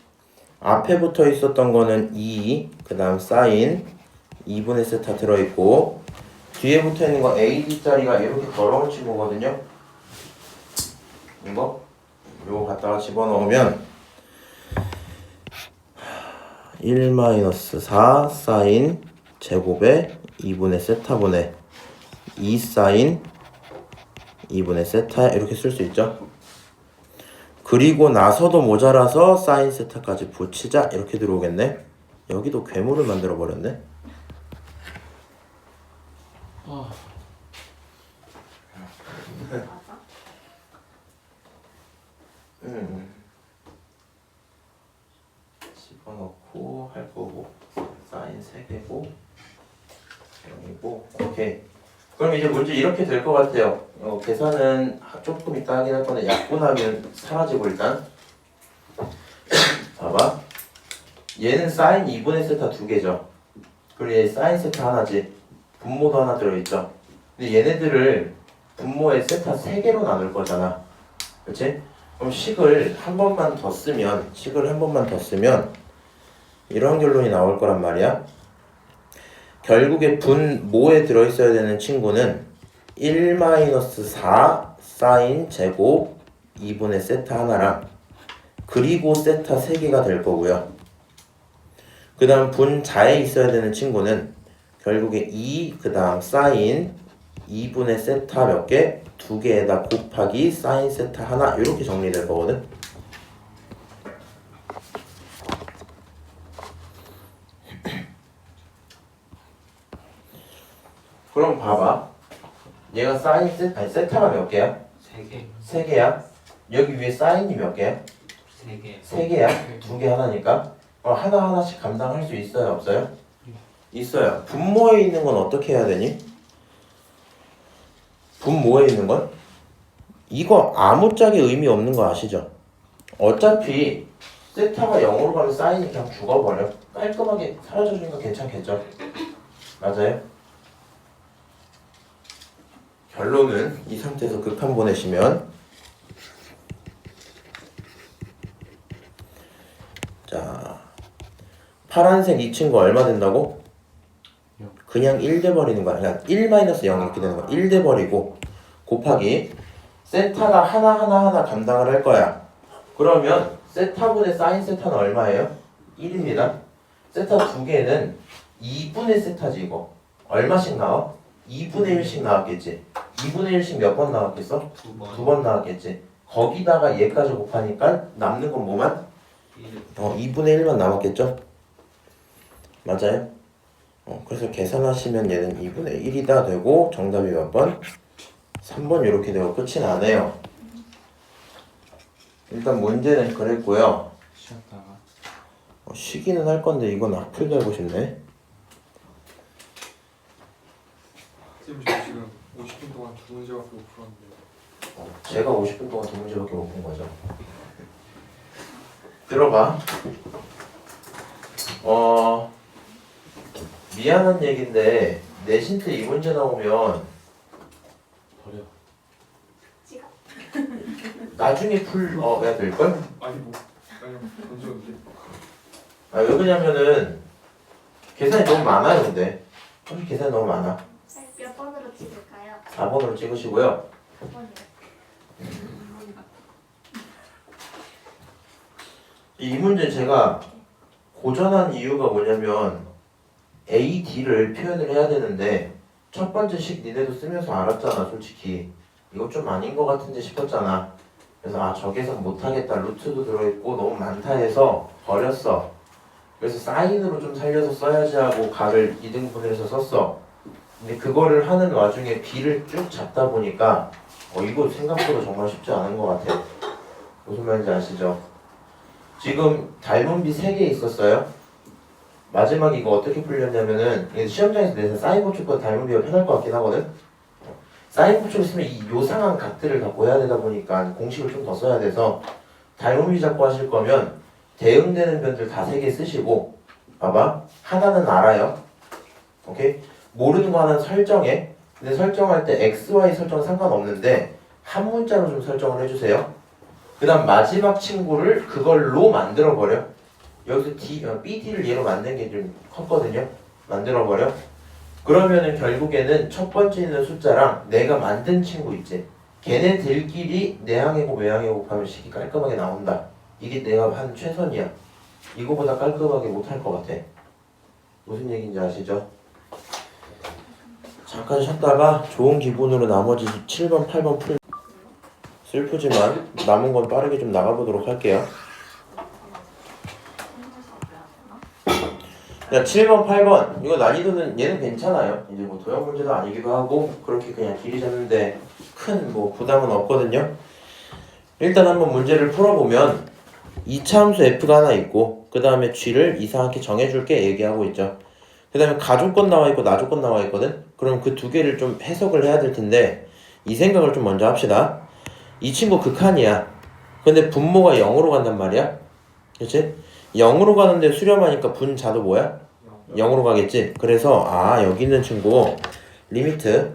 앞에 붙어 있었던 거는 2, 그 다음 사인 2분의 세타 들어있고, 뒤에 붙어 있는 거 AD짜리가 이렇게 더러운 친구거든요. 이거 갖다가 집어넣으면 1-4 사인 제곱에 2분의 세타분의 2 사인 2분의 세타 이렇게 쓸 수 있죠. 그리고 나서도 모자라서 사인 세타까지 붙이자 이렇게 들어오겠네. 여기도 괴물을 만들어 버렸네. 집어넣고 할 거고 사인 3개고 0이고 오케이. 그럼 이제 문제 이렇게 될 것 같아요. 계산은 조금 이따 하긴 할 건데 약분하면 사라지고 일단 봐봐. 얘는 사인 2분의 세타 2개죠. 그리고 얘 사인 세타 하나지. 분모도 하나 들어있죠. 근데 얘네들을 분모에 세타 3개로 나눌 거잖아. 그치? 그럼 식을 한 번만 더 쓰면 이런 결론이 나올 거란 말이야. 결국에 분모에 들어있어야 되는 친구는 1-4 사인 제곱 2분의 세타 하나랑 그리고 세타 3개가 될 거고요. 그 다음 분자에 있어야 되는 친구는 결국에 2, 그 다음 사인 2분의 세타 몇 개? 2개에다 곱하기 사인 세타 하나 이렇게 정리될 거거든. 그럼 봐봐. 얘가 사인 세타가 몇 개야? 3개. 3개야. 여기 위에 사인이 몇 개야? 3개. 3개야. 2개 하나니까. 하나하나씩 감당할 수 있어요? 없어요? 있어요. 분모에 있는 건 어떻게 해야 되니? 분모에 있는 건? 이거 아무짝에 의미 없는 거 아시죠? 어차피 세타가 0으로 가면 사인이 그냥 죽어버려. 깔끔하게 사라져주니까 괜찮겠죠? 맞아요? 결론은 이 상태에서 극한 보내시면 자 파란색 이 친구 얼마 된다고? 그냥 1 돼버리는 거야. 그냥 1-0 이렇게 되는 거야. 1 돼버리고 곱하기 세타가 하나 감당을 할 거야. 그러면 세타분의 사인 세타는 얼마예요? 1입니다. 세타 2개는 2분의 세타지 이거. 얼마씩 나와? 2분의 1씩 나왔겠지. 2분의 1씩 몇 번 나왔겠어? 2번. 2번 나왔겠지. 거기다가 얘까지 곱하니까 남는 건 뭐만? 1. 2분의 1만 남았겠죠? 맞아요? 그래서 계산하시면 얘는 2분의 1이다 되고 정답이 몇 번? 3번 이렇게 되고 끝이 나네요. 일단 문제는 그랬고요. 쉬었다가 쉬기는 할 건데 이건 악플도 해고 싶네. 쌤 저 지금 50분 동안 두 문제밖에 못 풀었는데 제가 50분 동안 두 문제밖에 못 푼 거죠. 들어봐. 미안한 얘긴데 내신 때 이 문제 나오면 버려. 지갑. 나중에 풀어야 될걸? 아니 던졌는데 왜 그러냐면은 계산이 너무 많아요. 근데 계산이 너무 많아. 몇 번으로 찍을까요? 4번으로 찍으시고요. 4번이요. 이 문제 제가 고전한 이유가 뭐냐면 A, D를 표현을 해야 되는데 첫 번째 식 니네도 쓰면서 알았잖아. 솔직히 이거 좀 아닌 것 같은데 싶었잖아. 그래서 저 계산 못하겠다. 루트도 들어있고 너무 많다 해서 버렸어. 그래서 사인으로 좀 살려서 써야지 하고 각을 2등분해서 썼어. 근데 그거를 하는 와중에 B를 쭉 잡다 보니까 이거 생각보다 정말 쉽지 않은 것 같아. 무슨 말인지 아시죠? 지금 닮은 B 3개 있었어요. 마지막에 이거 어떻게 풀렸냐면은 시험장에서 내서 사인 보충보다 닮은 B가 편할 것 같긴 하거든. 사인 보충을 쓰면 이 요상한 각들을 갖고 해야 되다 보니까 공식을 좀 더 써야 돼서 닮은 B 잡고 하실 거면 대응되는 변들 다 3개 쓰시고 봐봐. 하나는 알아요. 오케이? 모르는 거 하나는 설정해. 근데 설정할 때 x, y 설정은 상관없는데 한 문자로 좀 설정을 해주세요. 그 다음 마지막 친구를 그걸로 만들어버려. 여기서 B, D를 얘로 만든 게 좀 컸거든요. 만들어버려. 그러면은 결국에는 첫 번째 있는 숫자랑 내가 만든 친구 있지. 걔네들끼리 내항해고 외항해고 하면 식이 깔끔하게 나온다. 이게 내가 한 최선이야. 이거보다 깔끔하게 못할 것 같아. 무슨 얘기인지 아시죠? 잠깐 쉬었다가 좋은 기분으로 나머지 7번, 8번 풀 슬프지만 남은 건 빠르게 좀 나가보도록 할게요. 자, 7번, 8번 이거 난이도는 얘는 괜찮아요. 이제 뭐 도형 문제도 아니기도 하고 그렇게 그냥 길이 잡는데 큰 뭐 부담은 없거든요. 일단 한번 문제를 풀어보면 이차함수 f가 하나 있고 그 다음에 g를 이상하게 정해줄게 얘기하고 있죠. 그 다음에 가조건 나와 있고 나조건 나와 있거든. 그럼 그 두 개를 좀 해석을 해야 될 텐데 이 생각을 좀 먼저 합시다. 이 친구 극한이야. 근데 분모가 0으로 간단 말이야. 그치? 0으로 가는데 수렴하니까 분자도 뭐야? 0으로 가겠지? 그래서 여기 있는 친구 리미트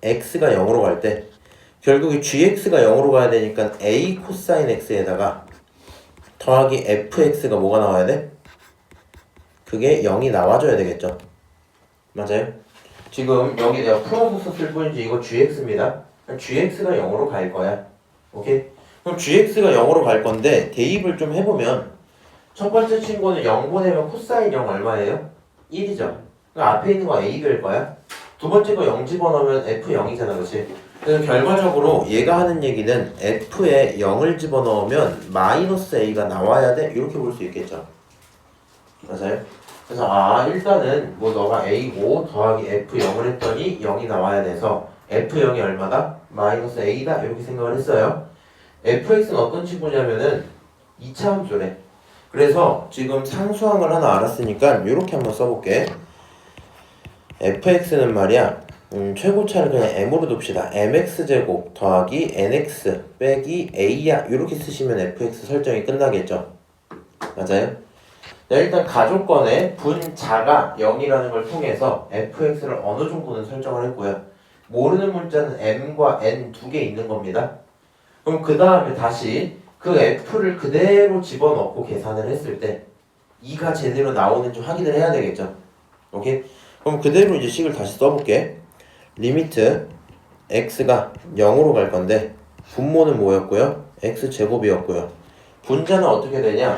x가 0으로 갈 때 결국에 gx가 0으로 가야 되니까 a 코사인 x에다가 더하기 fx가 뭐가 나와야 돼? 그게 0이 나와줘야 되겠죠. 맞아요? 지금 여기 내가 풀어서 썼을 뿐이지 이거 gx입니다. gx가 0으로 갈 거야. 오케이? 그럼 gx가 0으로 갈 건데 대입을 좀 해보면 첫 번째 친구는 0 보내면 코사인 0 얼마예요? 1이죠. 그러니까 앞에 있는 거 a일 거야. 두 번째 거 0 집어넣으면 f0이잖아. 그치? 그래서 결과적으로 얘가 하는 얘기는 f에 0을 집어넣으면 마이너스 a가 나와야 돼. 이렇게 볼 수 있겠죠. 맞아요? 그래서 일단은 뭐 너가 a고 더하기 f0을 했더니 0이 나와야 돼서 f0이 얼마다? 마이너스 a다. 이렇게 생각을 했어요. fx는 어떤 친구냐면은 2차 함수래. 그래서 지금 상수항을 하나 알았으니까 이렇게 한번 써볼게. fx는 말이야 최고차를 그냥 m으로 둡시다. mx제곱 더하기 nx 빼기 a야. 이렇게 쓰시면 fx 설정이 끝나겠죠. 맞아요? 자, 일단 가조건에 분자가 0이라는 걸 통해서 fx를 어느 정도는 설정을 했고요. 모르는 문자는 m과 n 두 개 있는 겁니다. 그럼 그 다음에 다시 그 f를 그대로 집어넣고 계산을 했을 때 2가 제대로 나오는지 확인을 해야 되겠죠. 오케이? 그럼 그대로 이제 식을 다시 써볼게. 리미트 x가 0으로 갈 건데 분모는 뭐였고요? x제곱이었고요. 분자는 어떻게 되냐?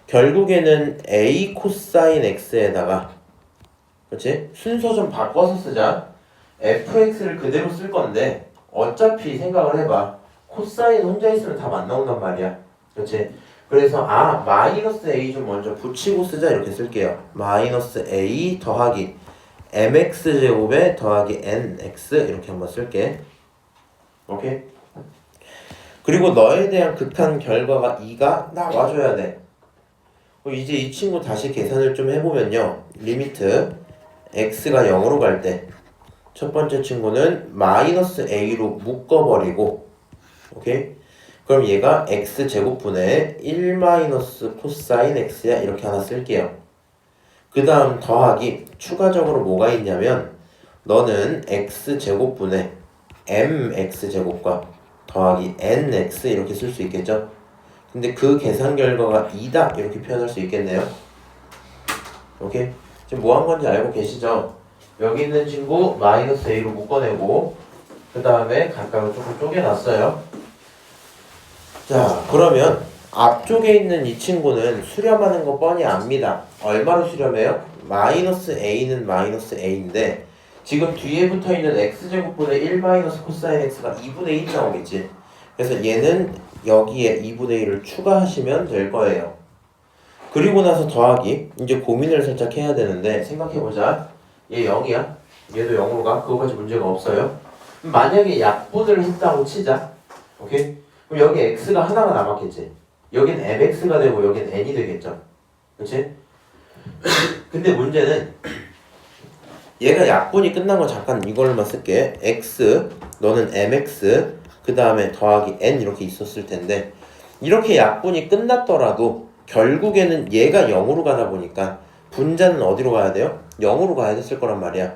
결국에는 a 코사인 x에다가 그렇지? 순서 좀 바꿔서 쓰자. fx를 그대로 쓸 건데 어차피 생각을 해봐. 코사인 혼자 있으면 답 안 나온단 말이야. 그렇지? 그래서 마이너스 a 좀 먼저 붙이고 쓰자 이렇게 쓸게요. 마이너스 a 더하기 mx 제곱에 더하기 nx 이렇게 한번 쓸게. 오케이? 그리고 너에 대한 극한 결과가 2가 나와줘야 돼. 이제 이 친구 다시 계산을 좀 해보면요. 리미트 x가 0으로 갈 때 첫 번째 친구는 마이너스 a로 묶어버리고, 오케이? 그럼 얘가 x제곱분의 1 마이너스 코사인 x야 이렇게 하나 쓸게요. 그 다음 더하기 추가적으로 뭐가 있냐면 너는 x제곱분의 mx제곱과 더하기 nx 이렇게 쓸 수 있겠죠? 근데 그 계산 결과가 2다 이렇게 표현할 수 있겠네요. 오케이? 지금 뭐 한 건지 알고 계시죠? 여기 있는 친구 마이너스 a로 묶어내고 그 다음에 각각을 조금 쪼개놨어요. 자, 그러면 앞쪽에 있는 이 친구는 수렴하는 거 뻔히 압니다. 얼마로 수렴해요? 마이너스 a는 마이너스 a인데 지금 뒤에 붙어있는 x제곱분의 1 마이너스 코사인 x가 2분의 1 나오겠지. 그래서 얘는 여기에 2분의 1을 추가하시면 될 거예요. 그리고 나서 더하기, 이제 고민을 살짝 해야 되는데 생각해보자. 얘 0이야. 얘도 0으로 가. 그거까지 문제가 없어요. 만약에 약분을 했다고 치자. 오케이? 그럼 여기 x가 하나가 남았겠지. 여긴 mx가 되고 여긴 n이 되겠죠. 그치? 근데 문제는 얘가 약분이 끝난 거 잠깐 이걸로만 쓸게. x, 너는 mx, 그 다음에 더하기 n 이렇게 있었을 텐데 이렇게 약분이 끝났더라도 결국에는 얘가 0으로 가다 보니까 분자는 어디로 가야 돼요? 0으로 가야 됐을 거란 말이야.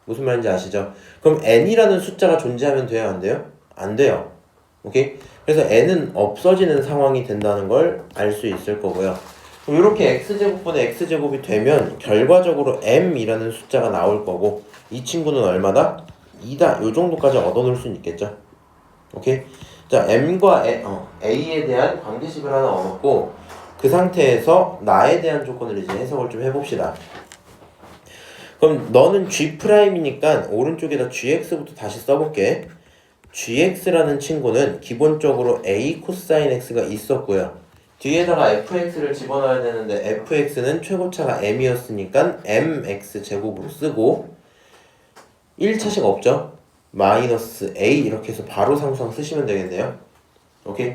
무슨 말인지 아시죠? 그럼 n이라는 숫자가 존재하면 돼요? 안 돼요? 안 돼요. 오케이? 그래서 n은 없어지는 상황이 된다는 걸 알 수 있을 거고요. 그럼 이렇게 x제곱분의 x제곱이 되면 결과적으로 m이라는 숫자가 나올 거고 이 친구는 얼마다? 2다. 요 정도까지 얻어놓을 수는 있겠죠. 오케이? 자, m과 a에 대한 관계식을 하나 얻었고 그 상태에서 나에 대한 조건을 이제 해석을 좀 해봅시다. 그럼 너는 G'이니까 오른쪽에다 GX부터 다시 써볼게. GX라는 친구는 기본적으로 A 코사인 X가 있었고요. 뒤에다가 FX를 집어넣어야 되는데 FX는 최고차가 M이었으니까 MX 제곱으로 쓰고 1차식 없죠? 마이너스 A 이렇게 해서 바로 상수항 쓰시면 되겠네요. 오케이?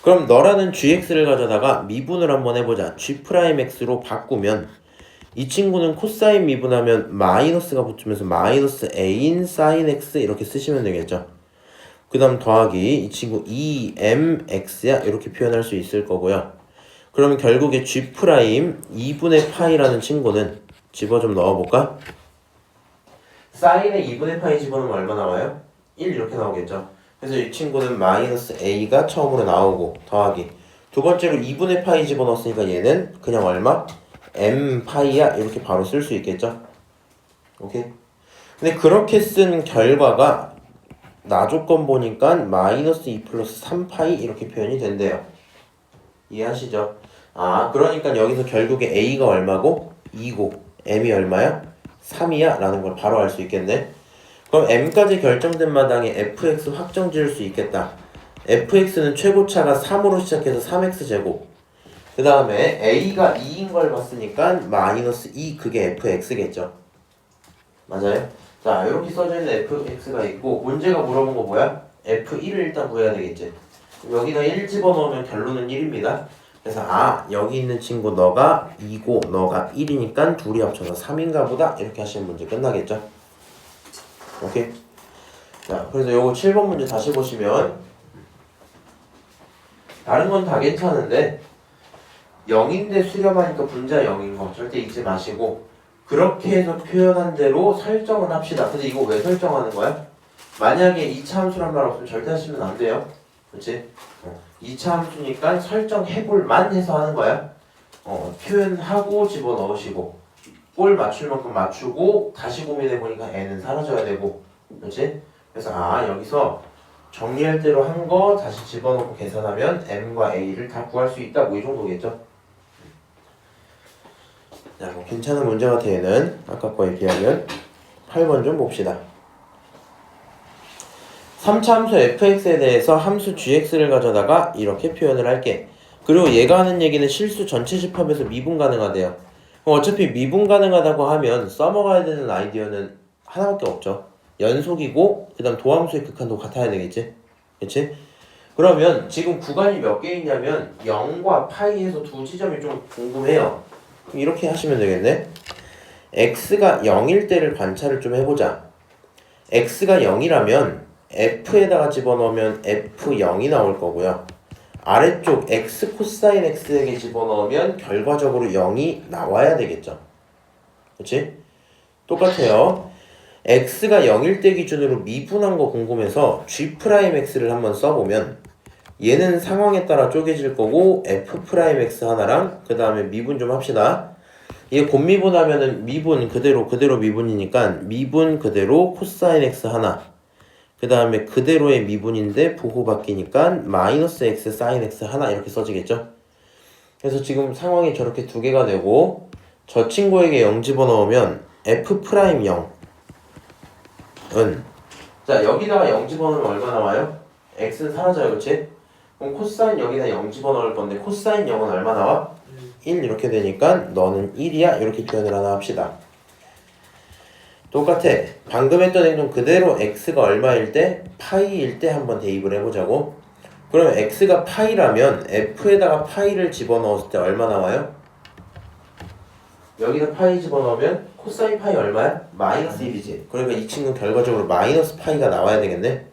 그럼 너라는 GX를 가져다가 미분을 한번 해보자. G'X로 바꾸면 이 친구는 코사인 미분하면 마이너스가 붙으면서 마이너스 A인 사인 X 이렇게 쓰시면 되겠죠. 그 다음 더하기 이 친구 2mx야 이렇게 표현할 수 있을 거고요. 그러면 결국에 G' 2분의 파이라는 친구는 집어 좀 넣어볼까? 사인에 2분의 파이 집어넣으면 얼마 나와요? 1 이렇게 나오겠죠. 그래서 이 친구는 마이너스 a가 처음으로 나오고 더하기 두 번째로 2분의 파이 집어넣었으니까 얘는 그냥 얼마? m 파이야 이렇게 바로 쓸 수 있겠죠. 오케이? 근데 그렇게 쓴 결과가 나 조건 보니까 마이너스 2 플러스 3파이 이렇게 표현이 된대요. 이해하시죠? 그러니까 여기서 결국에 a가 얼마고? 2고 m이 얼마야? 3이야? 라는 걸 바로 알 수 있겠네. 그럼 m까지 결정된 마당에 fx 확정 지을 수 있겠다. fx는 최고차가 3으로 시작해서 3x제곱 그 다음에 a가 2인 걸 봤으니까 마이너스 2 그게 fx겠죠. 맞아요? 자, 이렇게 써져 있는 fx가 있고 문제가 물어본 거 뭐야? f1을 일단 구해야 되겠지. 여기다 1 집어넣으면 결론은 1입니다. 그래서 여기 있는 친구 너가 2고 너가 1이니까 둘이 합쳐서 3인가 보다 이렇게 하시면 문제 끝나겠죠. 오케이? 자, 그래서 요거 7번 문제 다시 보시면 다른 건 다 괜찮은데 0인데 수렴하니까 분자 0인 거 절대 잊지 마시고 그렇게 해서 표현한 대로 설정을 합시다. 근데 이거 왜 설정하는 거야? 만약에 2차 함수란 말 없으면 절대 하시면 안 돼요. 그치? 2차 함수니까 설정해볼만 해서 하는 거야. 표현하고 집어넣으시고 꼴 맞출 만큼 맞추고 다시 고민해보니까 n은 사라져야 되고 그치? 그래서 여기서 정리할 대로 한 거 다시 집어넣고 계산하면 m과 a를 다 구할 수 있다 뭐 이 정도겠죠? 자, 뭐 괜찮은 문제 같아 얘는 아까 거에 비하면. 8번 좀 봅시다. 3차 함수 fx에 대해서 함수 gx를 가져다가 이렇게 표현을 할게. 그리고 얘가 하는 얘기는 실수 전체 집합에서 미분 가능하대요. 그럼 어차피 미분 가능하다고 하면 써먹어야 되는 아이디어는 하나밖에 없죠. 연속이고 그 다음 도함수의 극한도 같아야 되겠지? 그치? 그러면 지금 구간이 몇 개 있냐면 0과 파이에서 두 지점이 좀 궁금해요. 그럼 이렇게 하시면 되겠네. x가 0일 때를 관찰을 좀 해보자. x가 0이라면 f에다가 집어넣으면 f0이 나올 거고요. 아래쪽 x 코사인 x에게 집어넣으면 결과적으로 0이 나와야 되겠죠. 그치? 똑같아요. x가 0일 때 기준으로 미분한 거 궁금해서 g'x를 한번 써보면 얘는 상황에 따라 쪼개질 거고 f'x 하나랑 그 다음에 미분 좀 합시다. 이게 곱미분하면은 미분 그대로 미분이니까 미분 그대로 코사인 x 하나 그 다음에 그대로의 미분인데 부호 바뀌니까 마이너스 x 사인 x 하나 이렇게 써지겠죠. 그래서 지금 상황이 저렇게 두 개가 되고 저 친구에게 0 집어넣으면 f'0 자 여기다가 0 집어넣으면 얼마 나와요? x는 사라져요. 그치? 그럼 코사인 여기다 0 집어넣을 건데 코사인 0은 얼마 나와? 1 이렇게 되니까 너는 1이야 이렇게 표현을 하나 합시다. 똑같아. 방금 했던 행동 그대로 x가 얼마일 때? 파이일 때 한번 대입을 해보자고. 그러면 x가 파이라면 f에다가 파이를 집어넣었을 때 얼마 나와요? 여기다 파이 집어넣으면 코사인 파이 얼마야? 마이너스 1이지. 그러니까 이 친구는 결과적으로 마이너스 파이가 나와야 되겠네.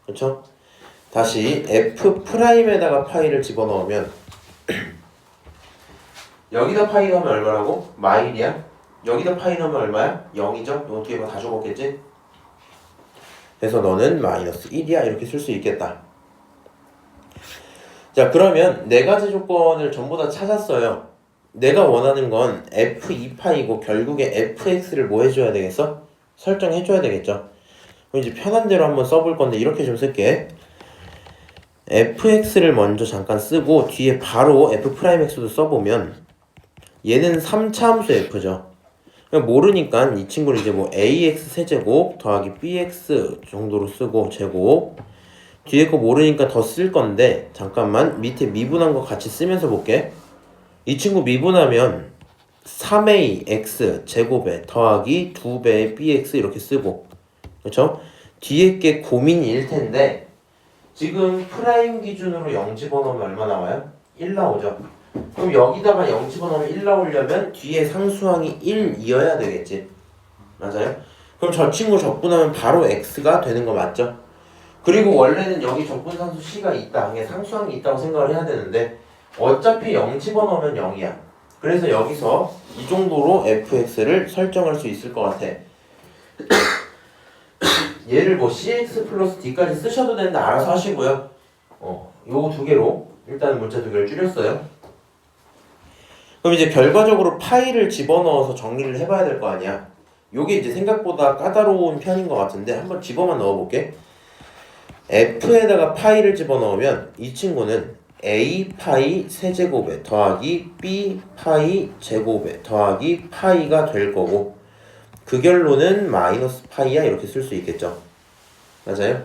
그렇죠? 다시 f'에다가 파이를 집어넣으면 여기다 파이 넣으면 얼마라고? 마일이야? 여기다 파이 넣으면 얼마야? 0이죠? 이거 뒤에 다 적었겠지? 그래서 너는 마이너스 1이야 이렇게 쓸 수 있겠다. 자 그러면 네 가지 조건을 전부 다 찾았어요. 내가 원하는 건 f2파이고 결국에 fx를 뭐 해줘야 되겠어? 설정해줘야 되겠죠. 그럼 이제 편한 대로 한번 써볼 건데 이렇게 좀 쓸게. fx를 먼저 잠깐 쓰고 뒤에 바로 f'x도 써보면 얘는 3차 함수 f죠. 모르니까 이 친구를 이제 뭐 ax 세제곱 더하기 bx 정도로 쓰고 제곱 뒤에 거 모르니까 더 쓸 건데 잠깐만 밑에 미분한 거 같이 쓰면서 볼게. 이 친구 미분하면 3ax 제곱에 더하기 2배의 bx 이렇게 쓰고 그렇죠? 뒤에 게 고민일 텐데 지금 프라임 기준으로 0 집어넣으면 얼마 나와요? 1 나오죠. 그럼 여기다가 0 집어넣으면 1 나오려면 뒤에 상수항이 1이어야 되겠지. 맞아요? 그럼 저 친구 적분하면 바로 x가 되는 거 맞죠? 그리고 원래는 여기 적분상수 c가 있다. 이게 상수항이 있다고 생각을 해야 되는데 어차피 0 집어넣으면 0이야. 그래서 여기서 이 정도로 fx를 설정할 수 있을 것 같아. 얘를 뭐 cx 플러스 d까지 쓰셔도 되는데 알아서 하시고요. 요거 두 개로 일단 문자 두 개를 줄였어요. 그럼 이제 결과적으로 파이를 집어넣어서 정리를 해봐야 될 거 아니야. 요게 이제 생각보다 까다로운 편인 것 같은데 한번 집어만 넣어볼게. f에다가 파이를 집어넣으면 이 친구는 a 파이 세제곱에 더하기 b 파이 제곱에 더하기 파이가 될 거고 그 결론은 마이너스 파이야 이렇게 쓸 수 있겠죠. 맞아요?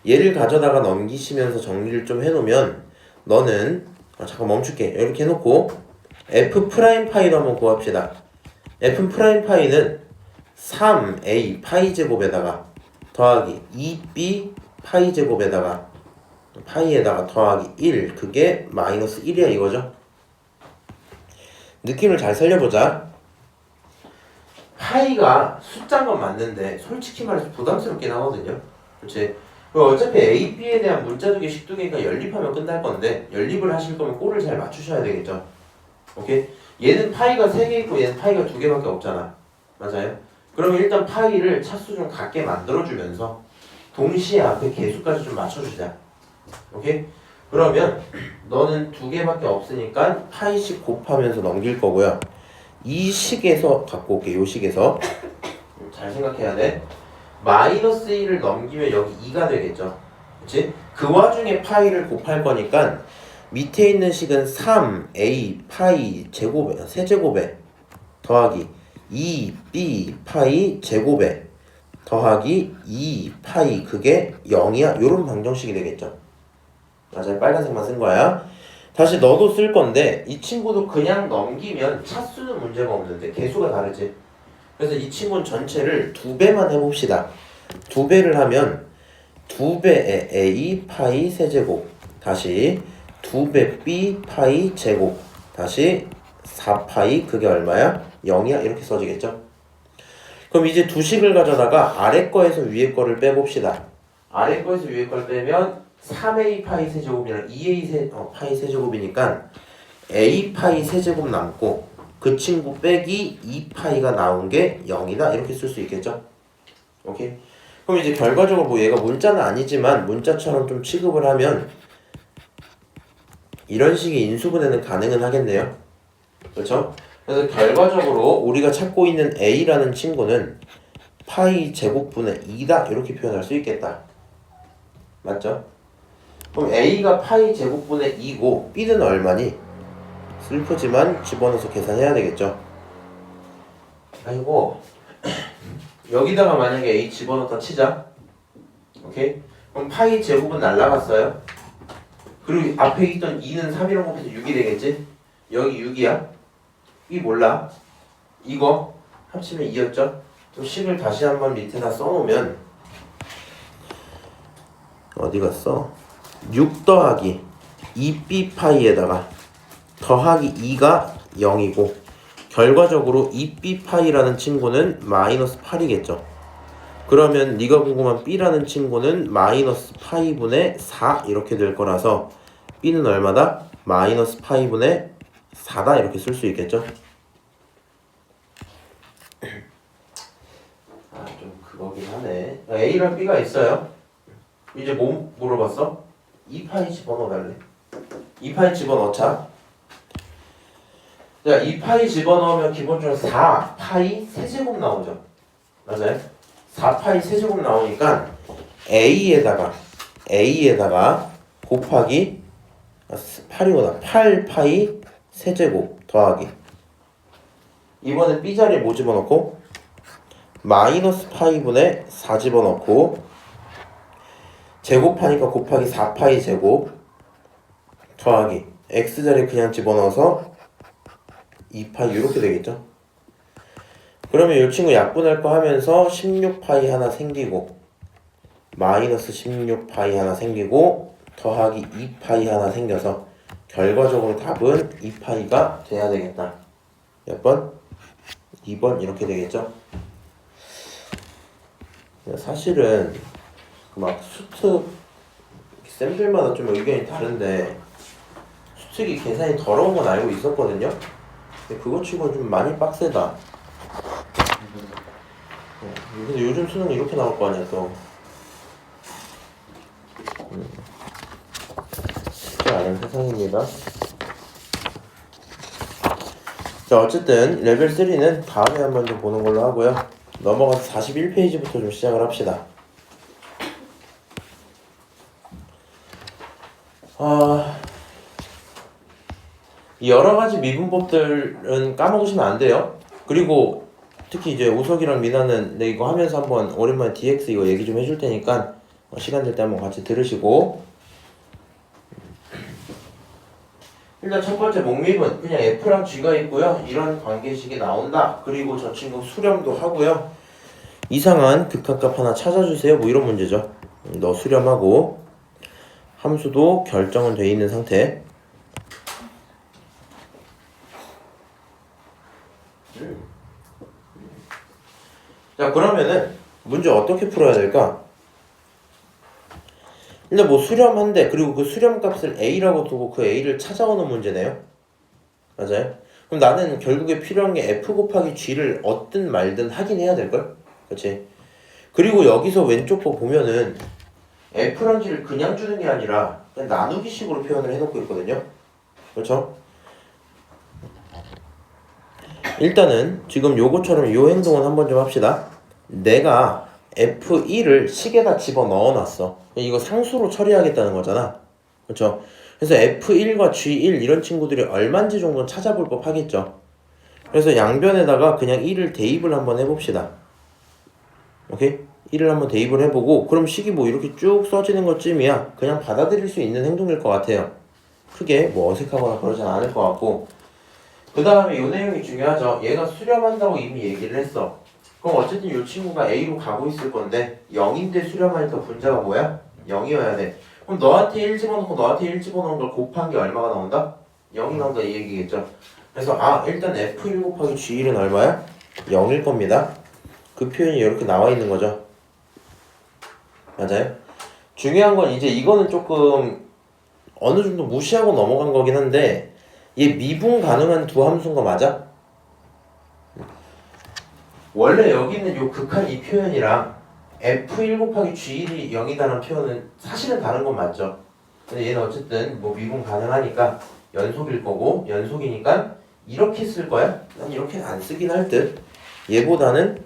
얘를 가져다가 넘기시면서 정리를 좀 해놓으면 너는 잠깐 멈출게. 이렇게 해놓고 f'파이도 한번 구합시다. f'파이는 3a 파이 제곱에다가 더하기 2b 파이 제곱에다가 파이에다가 더하기 1 그게 마이너스 1이야 이거죠. 느낌을 잘 살려보자. 파이가 숫자인 건 맞는데 솔직히 말해서 부담스럽긴 하거든요. 그렇지? 어차피 a, b에 대한 문자 두 개, 식 두 개가 연립하면 끝날 건데 연립을 하실 거면 꼴을 잘 맞추셔야 되겠죠. 오케이? 얘는 파이가 3개 있고 얘는 파이가 2개밖에 없잖아. 맞아요? 그러면 일단 파이를 차수 좀 같게 만들어주면서 동시에 앞에 개수까지 좀 맞춰주자. 오케이? 그러면 너는 2개밖에 없으니까 파이씩 곱하면서 넘길 거고요. 이 식에서 갖고 올게. 요 식에서 잘 생각해야 돼. 마이너스 1을 넘기면 여기 2가 되겠죠. 그치? 그 와중에 파이를 곱할 거니까 밑에 있는 식은 3a 파이 제곱에 세제곱에 더하기 2b 파이 제곱에 더하기 2 파이 그게 0이야. 요런 방정식이 되겠죠. 맞아요. 빨간색만 쓴 거야. 다시 너도 쓸 건데 이 친구도 그냥 넘기면 차수는 문제가 없는데 개수가 다르지. 그래서 이 친구는 전체를 2배만 해봅시다. 2배를 하면 2배의 a 파이 세제곱 다시 2배 b 파이 제곱 다시 4파이 그게 얼마야? 0이야? 이렇게 써지겠죠? 그럼 이제 두 식을 가져다가 아래 거에서 위에 거를 빼봅시다. 아래 거에서 위에 거를 빼면 3a 파이 세제곱이랑 2a 파이 세제곱이니까 a 파이 세제곱 남고 그 친구 빼기 2파이가 나온 게 0이다 이렇게 쓸 수 있겠죠? 오케이? 그럼 이제 결과적으로 뭐 얘가 문자는 아니지만 문자처럼 좀 취급을 하면 이런 식의 인수분해는 가능은 하겠네요. 그렇죠? 그래서 결과적으로 우리가 찾고 있는 a라는 친구는 파이 제곱분의 2다 이렇게 표현할 수 있겠다. 맞죠? 그럼 a가 파이 제곱분의 2고 b는 얼마니? 슬프지만 집어넣어서 계산해야 되겠죠. 아이고 여기다가 만약에 a 집어넣다 치자. 오케이? 그럼 파이 제곱은 날라갔어요. 그리고 앞에 있던 2는 3이랑 곱해서 6이 되겠지? 여기 6이야. 이 몰라. 이거 합치면 2였죠? 또 식을 다시 한번 밑에다 써놓으면 어디 갔어? 6 더하기 2b 파이에다가 더하기 2가 0이고 결과적으로 2b 파이라는 친구는 마이너스 8이겠죠. 그러면 네가 궁금한 b라는 친구는 마이너스 파이분의 4 이렇게 될 거라서 b는 얼마다? 마이너스 파이분의 4다 이렇게 쓸 수 있겠죠. 아 좀 그거긴 하네. a랑 b가 있어요. 이제 뭐 물어봤어? 2파이 집어넣어 달래. 2파이 집어넣자. 자, 2파이 집어넣으면 기본적으로 4파이 세제곱 나오죠. 맞아요? 4파이 세제곱 나오니까 A에다가 곱하기 8이구나. 8파이 세제곱 더하기 이번에 B자리에 뭐 집어넣고? 마이너스 파이분의 4 집어넣고 제곱하니까 곱하기 4파이 제곱 더하기 X자리에 그냥 집어넣어서 2파이 이렇게 되겠죠. 그러면 이 친구 약분할 거 하면서 16파이 하나 생기고 마이너스 16파이 하나 생기고 더하기 2파이 하나 생겨서 결과적으로 답은 2파이가 돼야 되겠다. 몇 번? 2번 이렇게 되겠죠. 사실은 막 수특 쌤들마다 좀 의견이 다른데 수특이 계산이 더러운 건 알고 있었거든요. 근데 그거 치고는 좀 많이 빡세다. 근데 요즘 수능이 이렇게 나올 거 아니야 또. 쉽지 않은 세상입니다. 자 어쨌든 레벨 3는 다음에 한번 좀 보는 걸로 하고요. 넘어가서 41페이지부터 좀 시작을 합시다. 여러 가지 미분법들은 까먹으시면 안 돼요. 그리고 특히 이제 우석이랑 미나는 내 이거 하면서 한번 오랜만에 DX 이거 얘기 좀 해줄 테니까 시간 될 때 한번 같이 들으시고. 일단 첫 번째 목립은 그냥 F랑 G가 있고요. 이런 관계식이 나온다. 그리고 저 친구 수렴도 하고요. 이상한 극한값 하나 찾아주세요. 뭐 이런 문제죠. 너 수렴하고 함수도 결정은 돼 있는 상태. 자 그러면은 문제 어떻게 풀어야 될까? 일단 뭐 수렴한데 그리고 그 수렴값을 A라고 두고 그 A를 찾아오는 문제네요. 맞아요? 그럼 나는 결국에 필요한 게 F 곱하기 G를 얻든 말든 하긴 해야 될걸? 그치? 그리고 여기서 왼쪽 거 보면은 F랑 G를 그냥 주는 게 아니라 그냥 나누기 식으로 표현을 해놓고 있거든요. 그렇죠? 일단은 지금 요거처럼 요 행동은 한번 좀 합시다. 내가 F1을 식에다 집어 넣어놨어. 이거 상수로 처리하겠다는 거잖아. 그렇죠? 그래서 F1과 G1 이런 친구들이 얼만지 정도는 찾아볼 법 하겠죠. 그래서 양변에다가 그냥 1을 대입을 한번 해봅시다. 오케이? 1을 한번 대입을 해보고 그럼 식이 뭐 이렇게 쭉 써지는 것쯤이야. 그냥 받아들일 수 있는 행동일 것 같아요. 크게 뭐 어색하거나 그러진 않을 것 같고, 그 다음에 이 내용이 중요하죠. 얘가 수렴한다고 이미 얘기를 했어. 그럼 어쨌든 이 친구가 A로 가고 있을 건데 0인데 수렴하니까 분자가 뭐야? 0이어야 돼. 그럼 너한테 1 집어넣고 너한테 1 집어넣은 걸 곱한 게 얼마가 나온다? 0이 나온다 이 얘기겠죠. 그래서 일단 F1 곱하기 G1은 얼마야? 0일 겁니다. 그 표현이 이렇게 나와 있는 거죠. 맞아요? 중요한 건 이제 이거는 조금 어느 정도 무시하고 넘어간 거긴 한데, 얘 미분 가능한 두 함수인 거 맞아? 원래 여기 있는 요 극한 이 표현이랑 F1 곱하기 G1이 0이다라는 표현은 사실은 다른 건 맞죠. 근데 얘는 어쨌든 뭐 미분 가능하니까 연속일 거고, 연속이니까 이렇게 쓸 거야? 난 이렇게 안 쓰긴 할 듯. 얘보다는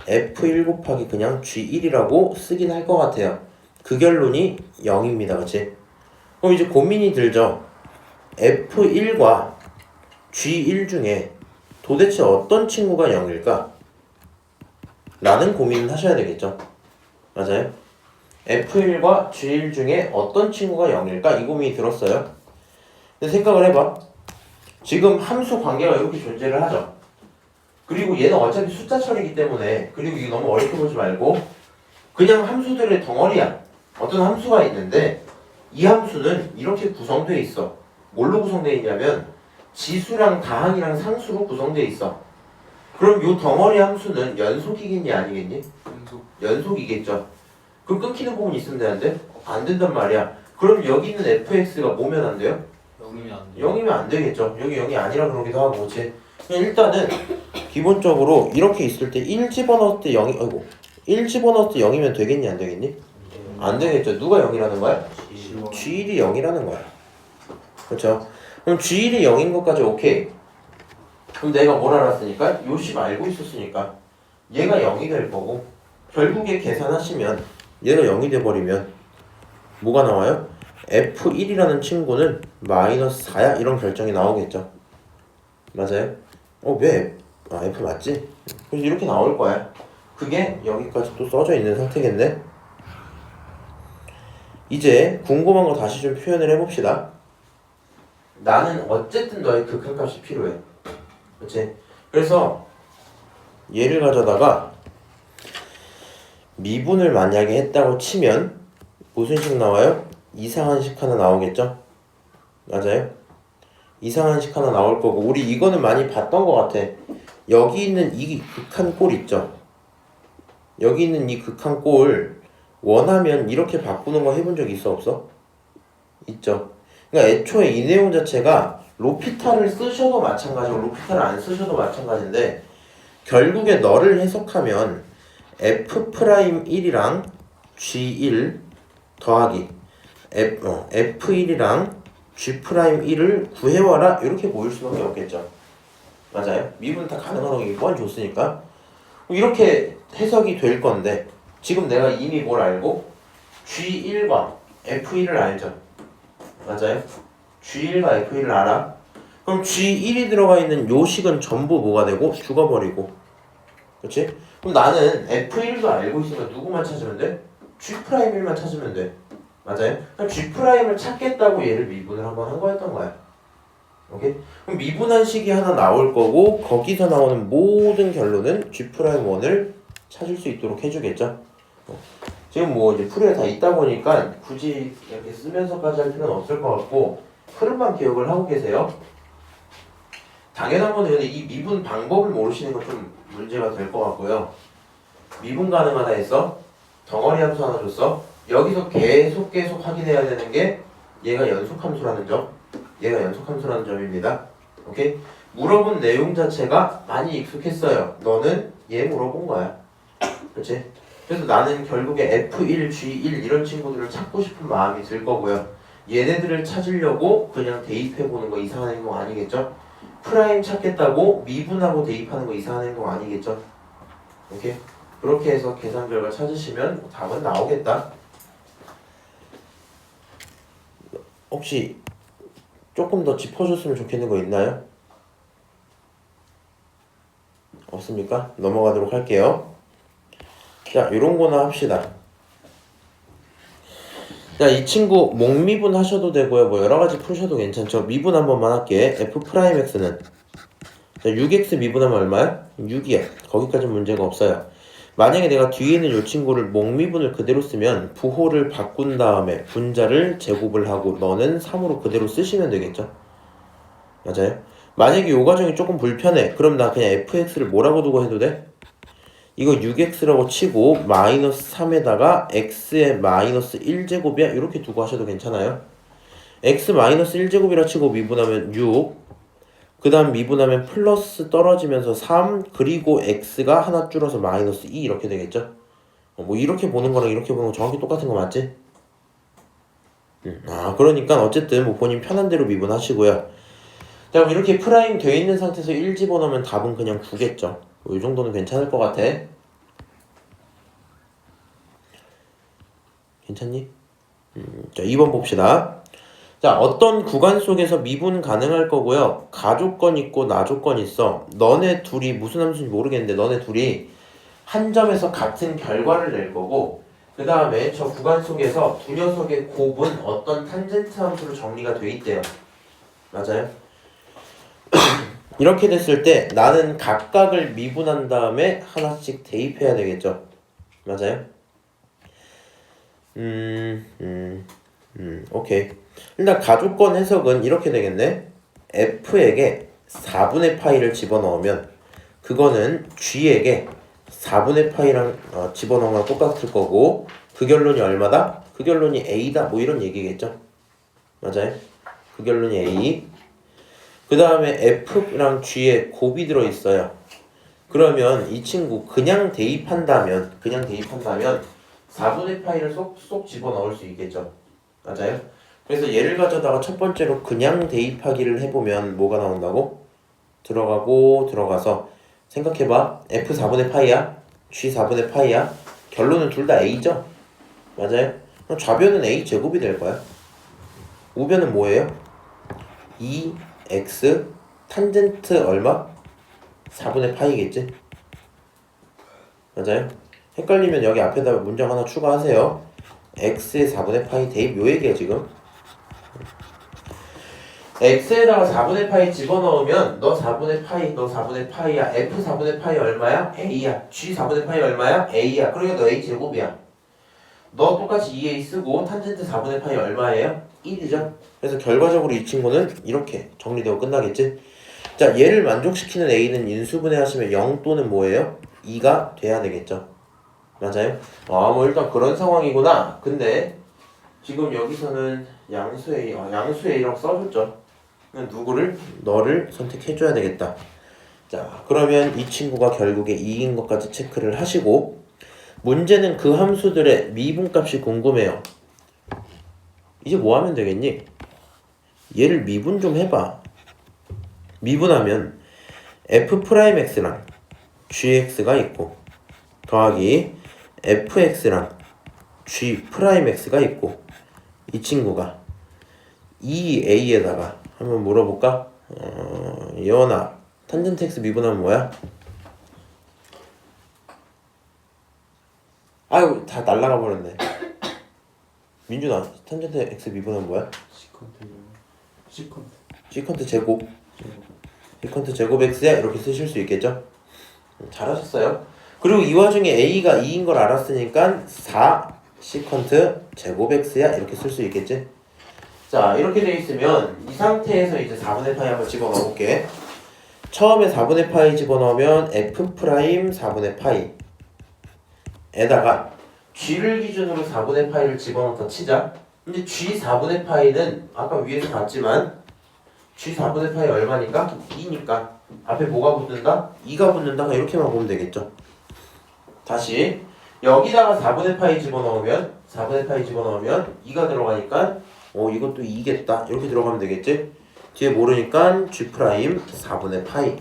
F1 곱하기 그냥 G1이라고 쓰긴 할 것 같아요. 그 결론이 0입니다. 그치? 그럼 이제 고민이 들죠. F1과 G1 중에 도대체 어떤 친구가 0일까? 라는 고민을 하셔야 되겠죠. 맞아요? F1과 G1 중에 어떤 친구가 0일까? 이 고민이 들었어요. 근데 생각을 해봐. 지금 함수 관계가 이렇게 존재를 하죠. 그리고 얘는 어차피 숫자 처리이기 때문에, 그리고 이거 너무 어렵게 보지 말고 그냥 함수들의 덩어리야. 어떤 함수가 있는데 이 함수는 이렇게 구성되어 있어. 뭘로 구성되어 있냐면 지수랑 다항이랑 상수로 구성되어 있어. 그럼 이 덩어리 함수는 연속이겠니 아니겠니? 연속이겠죠. 그럼 끊기는 부분이 있으면 되는데 안 된단 말이야. 그럼 여기 있는 fx가 뭐면 안 돼요? 0이면 안 돼요. 0이면 안 되겠죠. 여기 0이 아니라 그러기도 하고, 그렇지? 그냥 일단은 기본적으로 이렇게 있을 때 1 집어넣을 때 0이, 아이고, 1 집어넣을 때 0이면 되겠니 안 되겠니? 안 되겠죠. 누가 0이라는 거야? G1이 0이라는 거야. 그렇죠? 그럼 G1이 0인 것까지 오케이. 그럼 내가 뭘 알았으니까? 요식 알고 있었으니까 얘가 0이 될 거고, 결국에 계산하시면 얘가 0이 돼버리면 뭐가 나와요? F1이라는 친구는 마이너스 4야? 이런 결정이 나오겠죠. 맞아요? 왜? F 맞지? 그래서 이렇게 나올 거야. 그게 여기까지 또 써져 있는 상태겠네. 이제 궁금한 거 다시 좀 표현을 해봅시다. 나는 어쨌든 너의 극한값이 필요해. 그치? 그래서 얘를 가져다가 미분을 만약에 했다고 치면 무슨 식 나와요? 이상한 식 하나 나오겠죠? 맞아요? 이상한 식 하나 나올 거고, 우리 이거는 많이 봤던 것 같아. 여기 있는 이 극한 꼴 있죠? 여기 있는 이 극한 꼴 원하면 이렇게 바꾸는 거 해본 적 있어 없어? 있죠. 그러니까 애초에 이 내용 자체가 로피타를 쓰셔도 마찬가지고 로피타를 안 쓰셔도 마찬가지인데, 결국에 너를 해석하면 F'1이랑 G1 더하기 F1이랑 G'1을 구해와라, 이렇게 보일 수밖에 없겠죠. 맞아요? 미분 다 가능하다고 이게 뻔히 줬으니까 이렇게 해석이 될 건데, 지금 내가 이미 뭘 알고? G1과 F1을 알죠. 맞아요? G1과 F1을 알아. 그럼 G1이 들어가 있는 요 식은 전부 뭐가 되고? 죽어버리고. 그렇지? 그럼 나는 F1도 알고 있으니까 누구만 찾으면 돼? G'1만 찾으면 돼. 맞아요? 그럼 G'을 찾겠다고 얘를 미분을 한번 한 거였던 거야. 오케이? 그럼 미분한 식이 하나 나올 거고, 거기서 나오는 모든 결론은 G'1을 찾을 수 있도록 해주겠죠. 지금 뭐 이제 풀이가 다 있다 보니까 굳이 이렇게 쓰면서까지 할 필요는 없을 것 같고, 흐름만 기억을 하고 계세요. 당연한 건데 이 미분 방법을 모르시는 건 좀 문제가 될 것 같고요. 미분 가능하다 했어? 덩어리 함수 하나 줬어? 여기서 계속 확인해야 되는 게 얘가 연속함수라는 점, 얘가 연속함수라는 점입니다. 오케이? 물어본 내용 자체가 많이 익숙했어요. 너는 얘 물어본 거야. 그렇지? 그래서 나는 결국에 F1, G1 이런 친구들을 찾고 싶은 마음이 들 거고요. 얘네들을 찾으려고 그냥 대입해보는 거 이상한 행동 아니겠죠? 프라임 찾겠다고 미분하고 대입하는 거 이상한 행동 아니겠죠? 오케이? 그렇게 해서 계산 결과 찾으시면 답은 나오겠다. 혹시 조금 더 짚어줬으면 좋겠는 거 있나요? 없습니까? 넘어가도록 할게요. 자, 요런 거나 합시다. 자, 이 친구 목미분 하셔도 되고요. 뭐 여러 가지 푸셔도 괜찮죠. 미분 한 번만 할게. f'x는 자, 6x 미분하면 얼마야? 6이야. 거기까지는 문제가 없어요. 만약에 내가 뒤에 있는 이 친구를 목미분을 그대로 쓰면 부호를 바꾼 다음에 분자를 제곱을 하고 너는 3으로 그대로 쓰시면 되겠죠. 맞아요? 만약에 이 과정이 조금 불편해. 그럼 나 그냥 fx를 뭐라고 두고 해도 돼? 이거 6x라고 치고 마이너스 3에다가 x의 마이너스 1제곱이야? 이렇게 두고 하셔도 괜찮아요. x 마이너스 1제곱이라 치고 미분하면 6, 그 다음 미분하면 플러스 떨어지면서 3, 그리고 x가 하나 줄어서 마이너스 2 이렇게 되겠죠. 뭐 이렇게 보는 거랑 이렇게 보는 거 정확히 똑같은 거 맞지? 그러니까 어쨌든 뭐 본인 편한 대로 미분하시고요. 자, 그럼 이렇게 프라임 되어 있는 상태에서 1 집어넣으면 답은 그냥 9겠죠. 이 정도는 괜찮을 것 같아. 괜찮니? 자, 2번 봅시다. 자, 어떤 구간 속에서 미분 가능할 거고요. 가조건 있고 나조건 있어. 너네 둘이 무슨 함수인지 모르겠는데 너네 둘이 한 점에서 같은 결과를 낼 거고, 그 다음에 저 구간 속에서 두 녀석의 곱은 어떤 탄젠트 함수로 정리가 돼 있대요. 맞아요? 이렇게 됐을 때 나는 각각을 미분한 다음에 하나씩 대입해야 되겠죠. 맞아요? 오케이. 일단 가조건 해석은 이렇게 되겠네. f에게 4분의 파이를 집어넣으면 그거는 g에게 4분의 파이랑 집어넣은 거랑 똑같을 거고, 그 결론이 얼마다? 그 결론이 a다. 뭐 이런 얘기겠죠. 맞아요? 그 결론이 a. 그 다음에 f랑 g에 곱이 들어있어요. 그러면 이 친구 그냥 대입한다면 4분의 파이를 쏙 집어넣을 수 있겠죠. 맞아요? 그래서 얘를 가져다가 첫 번째로 그냥 대입하기를 해보면 뭐가 나온다고? 들어가고 들어가서 생각해봐. f 4분의 파이야? g 4분의 파이야? 결론은 둘 다 a죠? 맞아요? 그럼 좌변은 a 제곱이 될 거야. 우변은 뭐예요? 2x 탄젠트 얼마? 4분의 파이겠지? 맞아요? 헷갈리면 여기 앞에다 문장 하나 추가하세요. x의 4분의 파이 대입 요 얘기야 지금. x에다가 4분의 파이 집어넣으면 너 4분의 파이야. f 4분의 파이 얼마야? a야. g 4분의 파이 얼마야? a야. 그러니까 너 a 제곱이야. 너 똑같이 2a 쓰고 탄젠트 4분의 파이 얼마예요? 1이죠. 그래서 결과적으로 이 친구는 이렇게 정리되고 끝나겠지. 자, 얘를 만족시키는 a는 인수분해 하시면 0 또는 뭐예요? 2가 돼야 되겠죠. 맞아요? 뭐 일단 그런 상황이구나. 근데 지금 여기서는 양수 a라고 써줬죠. 누구를? 너를 선택해줘야 되겠다. 자, 그러면 이 친구가 결국에 2인 것까지 체크를 하시고, 문제는 그 함수들의 미분값이 궁금해요. 이제 뭐 하면 되겠니? 얘를 미분 좀 해봐. 미분하면 f'x랑 gx가 있고 더하기 fx랑 g'x가 있고, 이 친구가 2a에다가 한번 물어볼까? 예원아, 탄젠트 x 미분하면 뭐야? 아유, 다 날라가 버렸네. 민준아, 탄젠트 x 미분하면 뭐야? 시컨트 제곱. 시컨트 제곱 x야? 이렇게 쓰실 수 있겠죠? 잘하셨어요. 그리고 이 와중에 a가 2인 걸 알았으니까 4 시컨트 제곱 x야? 이렇게 쓸 수 있겠지? 자, 이렇게 돼 있으면 이 상태에서 이제 4분의 파이 한번 집어넣어 볼게. 처음에 4분의 파이 집어넣으면 f 프라임 4분의 파이 에다가 g를 기준으로 4분의 파이를 집어넣다 치자. 근데 g 4분의 파이는 아까 위에서 봤지만 g 4분의 파이 얼마니까? 2니까 앞에 뭐가 붙는다? 2가 붙는다. 이렇게만 보면 되겠죠. 다시 여기다가 4분의 파이 집어넣으면 2가 들어가니까 이것도 2겠다. 이렇게 들어가면 되겠지. 뒤에 모르니까 g 프라임 4분의 파이는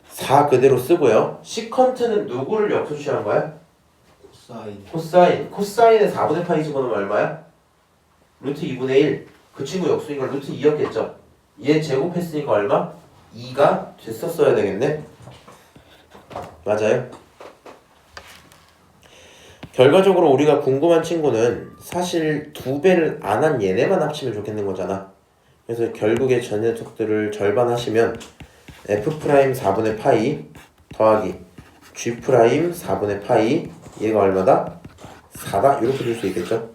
4 그대로 쓰고요. 시컨트는 누구를 역수 취한 거야? 코사인에 4분의 파이 집어넣으면 얼마야? 루트 2분의 1. 그 친구 역수니까 루트 2였겠죠. 얘 제곱했으니까 얼마? 2가 됐었어야 되겠네. 맞아요. 결과적으로 우리가 궁금한 친구는 사실 2배를 안 한 얘네만 합치면 좋겠는 거잖아. 그래서 결국에 전 녀석들을 절반 하시면 f 프라임 4분의 파이 더하기 g 프라임 4분의 파이 얘가 얼마다? 4다? 이렇게 줄 수 있겠죠?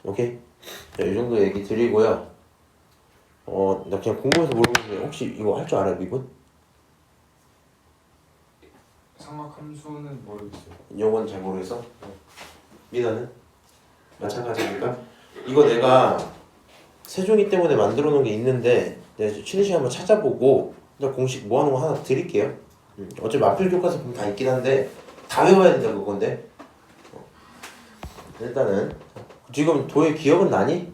오케이? 자, 이 정도 얘기 드리고요. 나 그냥 궁금해서 물어보는데 혹시 이거 할 줄 알아요, 미분? 삼각 함수는 모르겠어요. 요건 잘 모르겠어? 민아는? 마찬가지입니까? 이거 내가 세종이 때문에 만들어 놓은 게 있는데 내가 쉬는 시간 한번 찾아보고 일단 공식 모아놓은 거 하나 드릴게요. 어차피 마필 교과서 보면 다 있긴 한데 다 외워야 된다 그건데 일단은 지금 도의 기억은 나니?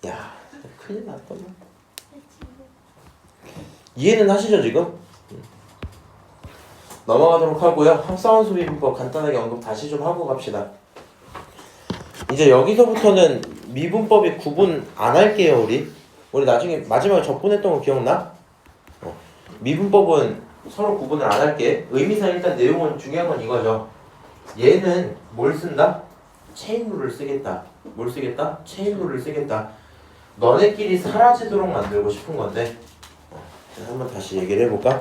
야 큰일 났구나. 이해는 하시죠 지금? 넘어가도록 하고요. 합사원 수비분법 간단하게 언급 다시 좀 하고 갑시다. 이제 여기서부터는 미분법이 구분 안 할게요. 우리 나중에 마지막에 적분했던 거 기억나? 미분법은 서로 구분을 안 할게. 의미상 일단 내용은 중요한 건 이거죠. 얘는 뭘 쓴다? 체인룰을 쓰겠다. 뭘 쓰겠다? 체인룰을 쓰겠다. 너네끼리 사라지도록 만들고 싶은 건데 한번 다시 얘기를 해볼까?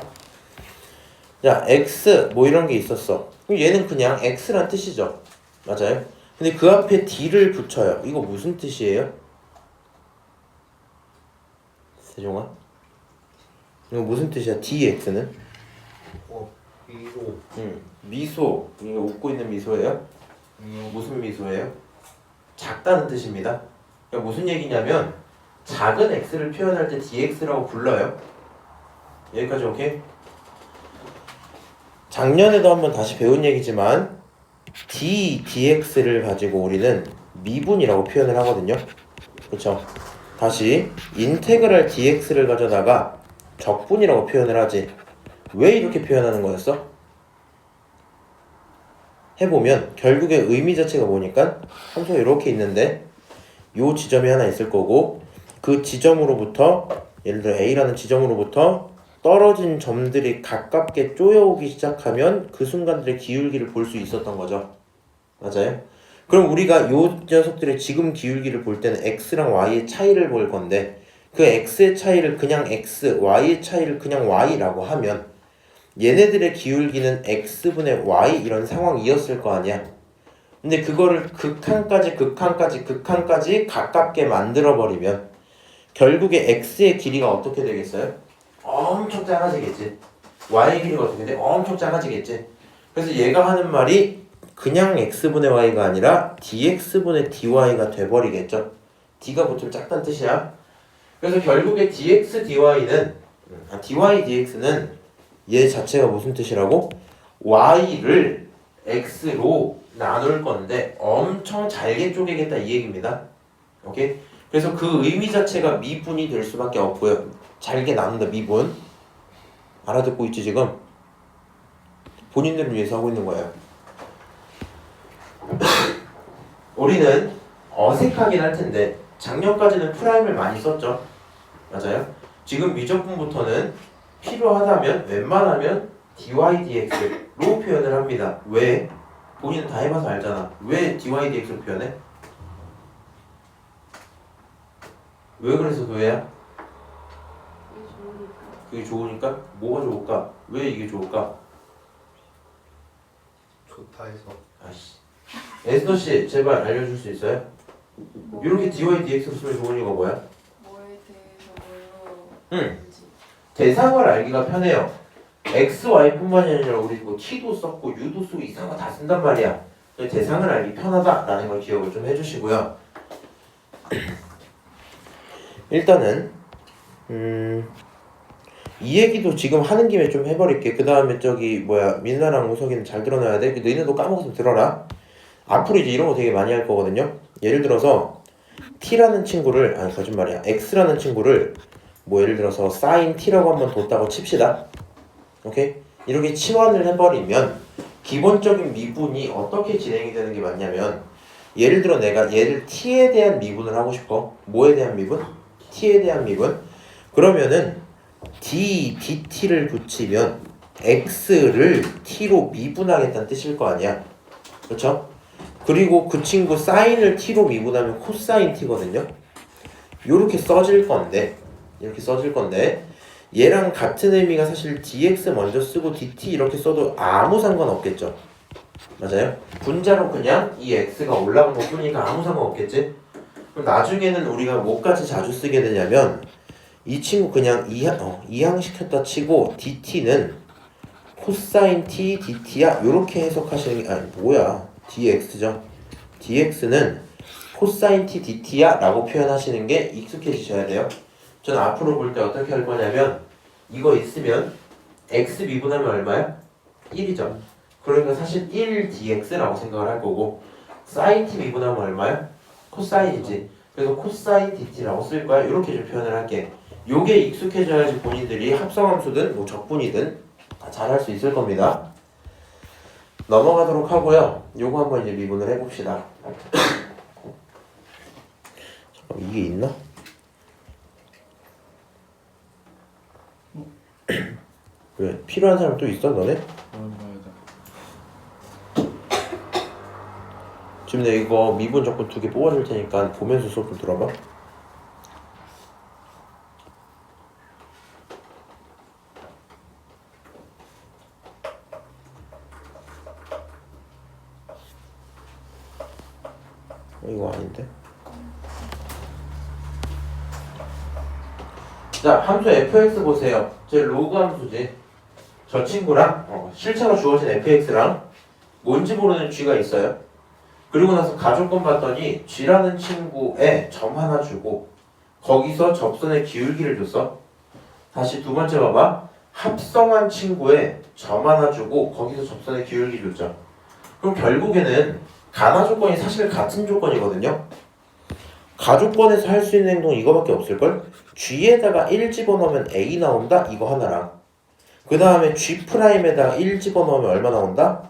자, x 뭐 이런 게 있었어. 그럼 얘는 그냥 x란 뜻이죠. 맞아요? 근데 그 앞에 d를 붙여요. 이거 무슨 뜻이에요? 세종아? 이거 무슨 뜻이야? dx는? 미소. 미소. 이거 웃고 있는 미소예요? 무슨 미소예요? 작다는 뜻입니다. 그러니까 무슨 얘기냐면 작은 x를 표현할 때 dx라고 불러요. 여기까지 오케이? 작년에도 한번 다시 배운 얘기지만 dx를 가지고 우리는 미분이라고 표현을 하거든요. 그쵸? 다시 인테그랄 dx를 가져다가 적분이라고 표현을 하지. 왜 이렇게 표현하는 거였어? 해보면 결국에 의미 자체가 뭐니까 함수가 이렇게 있는데 요 지점이 하나 있을 거고 그 지점으로부터 예를 들어 A라는 지점으로부터 떨어진 점들이 가깝게 쪼여오기 시작하면 그 순간들의 기울기를 볼 수 있었던 거죠. 맞아요? 그럼 우리가 요 녀석들의 지금 기울기를 볼 때는 x랑 y의 차이를 볼 건데 그 x의 차이를 그냥 x, y의 차이를 그냥 y라고 하면 얘네들의 기울기는 x분의 y 이런 상황이었을 거 아니야. 근데 그거를 극한까지 가깝게 만들어버리면 결국에 x의 길이가 어떻게 되겠어요? 엄청 작아지겠지. y의 길이가 어떻게 돼? 엄청 작아지겠지. 그래서 얘가 하는 말이 그냥 x분의 y가 아니라 dx분의 dy가 돼버리겠죠. d가 붙으면 작다는 뜻이야. 그래서 결국에 dx dy는 dy dx는 얘 자체가 무슨 뜻이라고? y를 x로 나눌 건데 엄청 잘게 쪼개겠다 이 얘기입니다. 오케이? 그래서 그 의미 자체가 미분이 될 수밖에 없고요. 잘게 나눈다 미분. 알아듣고 있지 지금? 본인들을 위해서 하고 있는 거예요. 우리는 어색하긴 할 텐데 작년까지는 프라임을 많이 썼죠. 맞아요? 지금 미적분부터는 필요하다면 웬만하면 dy dx로 표현을 합니다. 왜? 본인은 다 해봐서 알잖아. 왜 dy dx로 표현해? 왜 그래서 왜야? 그게 좋으니까? 뭐가 좋을까? 왜 이게 좋을까? 좋다 해서. 아씨. 에스더씨 제발 알려줄 수 있어요? 이렇게 dy dx로 쓰면 좋은 이유가 뭐야? 뭐에 대해서 뭘로 응. 대상을 알기가 편해요. x, y뿐만이 아니라 우리 뭐 t도 썼고 u도 쓰고 이상한 거 다 쓴단 말이야. 대상을 알기 편하다라는 걸 기억을 좀 해주시고요. 일단은 이 얘기도 지금 하는 김에 좀 해버릴게. 그 다음에 저기 민나랑 우석이는 잘 들어놔야 돼. 너희들도 까먹어서 들어라. 앞으로 이제 이런 거 되게 많이 할 거거든요. 예를 들어서 t라는 친구를 거짓말이야. x라는 친구를 예를 들어서 sin t라고 한번 뒀다고 칩시다. 오케이? 이렇게 치환을 해버리면 기본적인 미분이 어떻게 진행이 되는 게 맞냐면 예를 들어 내가 얘를 t에 대한 미분을 하고 싶어. 뭐에 대한 미분? t에 대한 미분. 그러면은 dt를 붙이면 x를 t로 미분하겠다는 뜻일 거 아니야. 그렇죠? 그리고 그 친구 사인을 t로 미분하면 코사인 t거든요. 요렇게 써질 건데 얘랑 같은 의미가 사실 dx 먼저 쓰고 dt 이렇게 써도 아무 상관없겠죠. 맞아요? 분자로 그냥 이 x가 올라간 것 뿐이니까 아무 상관없겠지? 그럼 나중에는 우리가 뭐까지 자주 쓰게 되냐면 이 친구 그냥 이항시켰다 치고 dt는 코사인 t dt야 요렇게 해석하시는 게 아니 뭐야 dx죠. dx는 코사인 t dt야 라고 표현하시는 게 익숙해지셔야 돼요. 저는 앞으로 볼 때 어떻게 할 거냐면 이거 있으면 x 미분하면 얼마야? 1이죠. 그러니까 사실 1dx라고 생각을 할 거고 사인 t 미분하면 얼마야? 코사인이지. 그래서 코사인 dt라고 쓸 거야. 이렇게 좀 표현을 할게. 요게 익숙해져야지 본인들이 합성함수든 뭐 적분이든 다 잘할 수 있을 겁니다. 넘어가도록 하고요. 요거 한번 이제 미분을 해봅시다. 잠깐 이게 있나? 왜? 필요한 사람 또 있어 너네? 지금 내가 이거 미분 적분 2개 뽑아줄 테니까 보면서 수업 좀 들어봐. 이거 아닌데? 자, 함수 fx 보세요. 제 로그 함수지. 저 친구랑 실체가 주어진 fx랑 뭔지 모르는 g가 있어요. 그리고 나서 가족권 봤더니 g라는 친구에 점 하나 주고 거기서 접선의 기울기를 줬어. 다시 두 번째 봐봐. 합성한 친구에 점 하나 주고 거기서 접선의 기울기 줬죠. 그럼 결국에는 가나 조건이 사실 같은 조건이거든요. 가족권에서 할 수 있는 행동은 이거밖에 없을걸? g에다가 1 집어넣으면 a 나온다? 이거 하나랑 그 다음에 g'에다가 1 집어넣으면 얼마 나온다?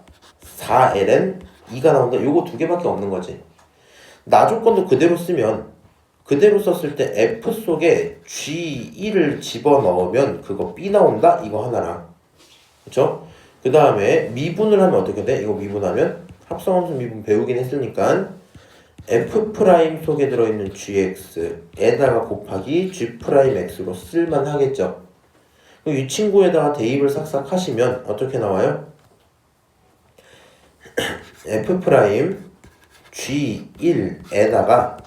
4ln 2가 나온다? 요거 두 개밖에 없는 거지. 나 조건도 그대로 쓰면 그대로 썼을 때 f 속에 g1을 집어넣으면 그거 b 나온다? 이거 하나랑 그쵸? 그 다음에 미분을 하면 어떻게 돼? 이거 미분하면 합성함수 미분 배우긴 했으니까 f' 속에 들어있는 gx에다가 곱하기 g'x로 쓸만하겠죠. 그럼 이 친구에다가 대입을 싹싹 하시면 어떻게 나와요? f' g1에다가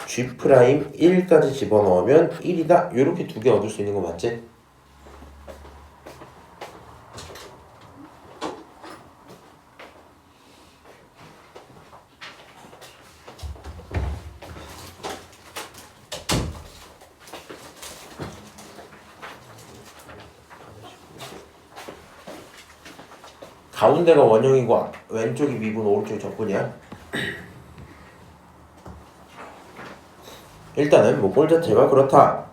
g'1까지 집어넣으면 1이다. 이렇게 두 개 얻을 수 있는 거 맞지? 가운데가 원형이고 왼쪽이 미분, 오른쪽이 적분이야. 일단은 뭐 꼴 자체가 그렇다.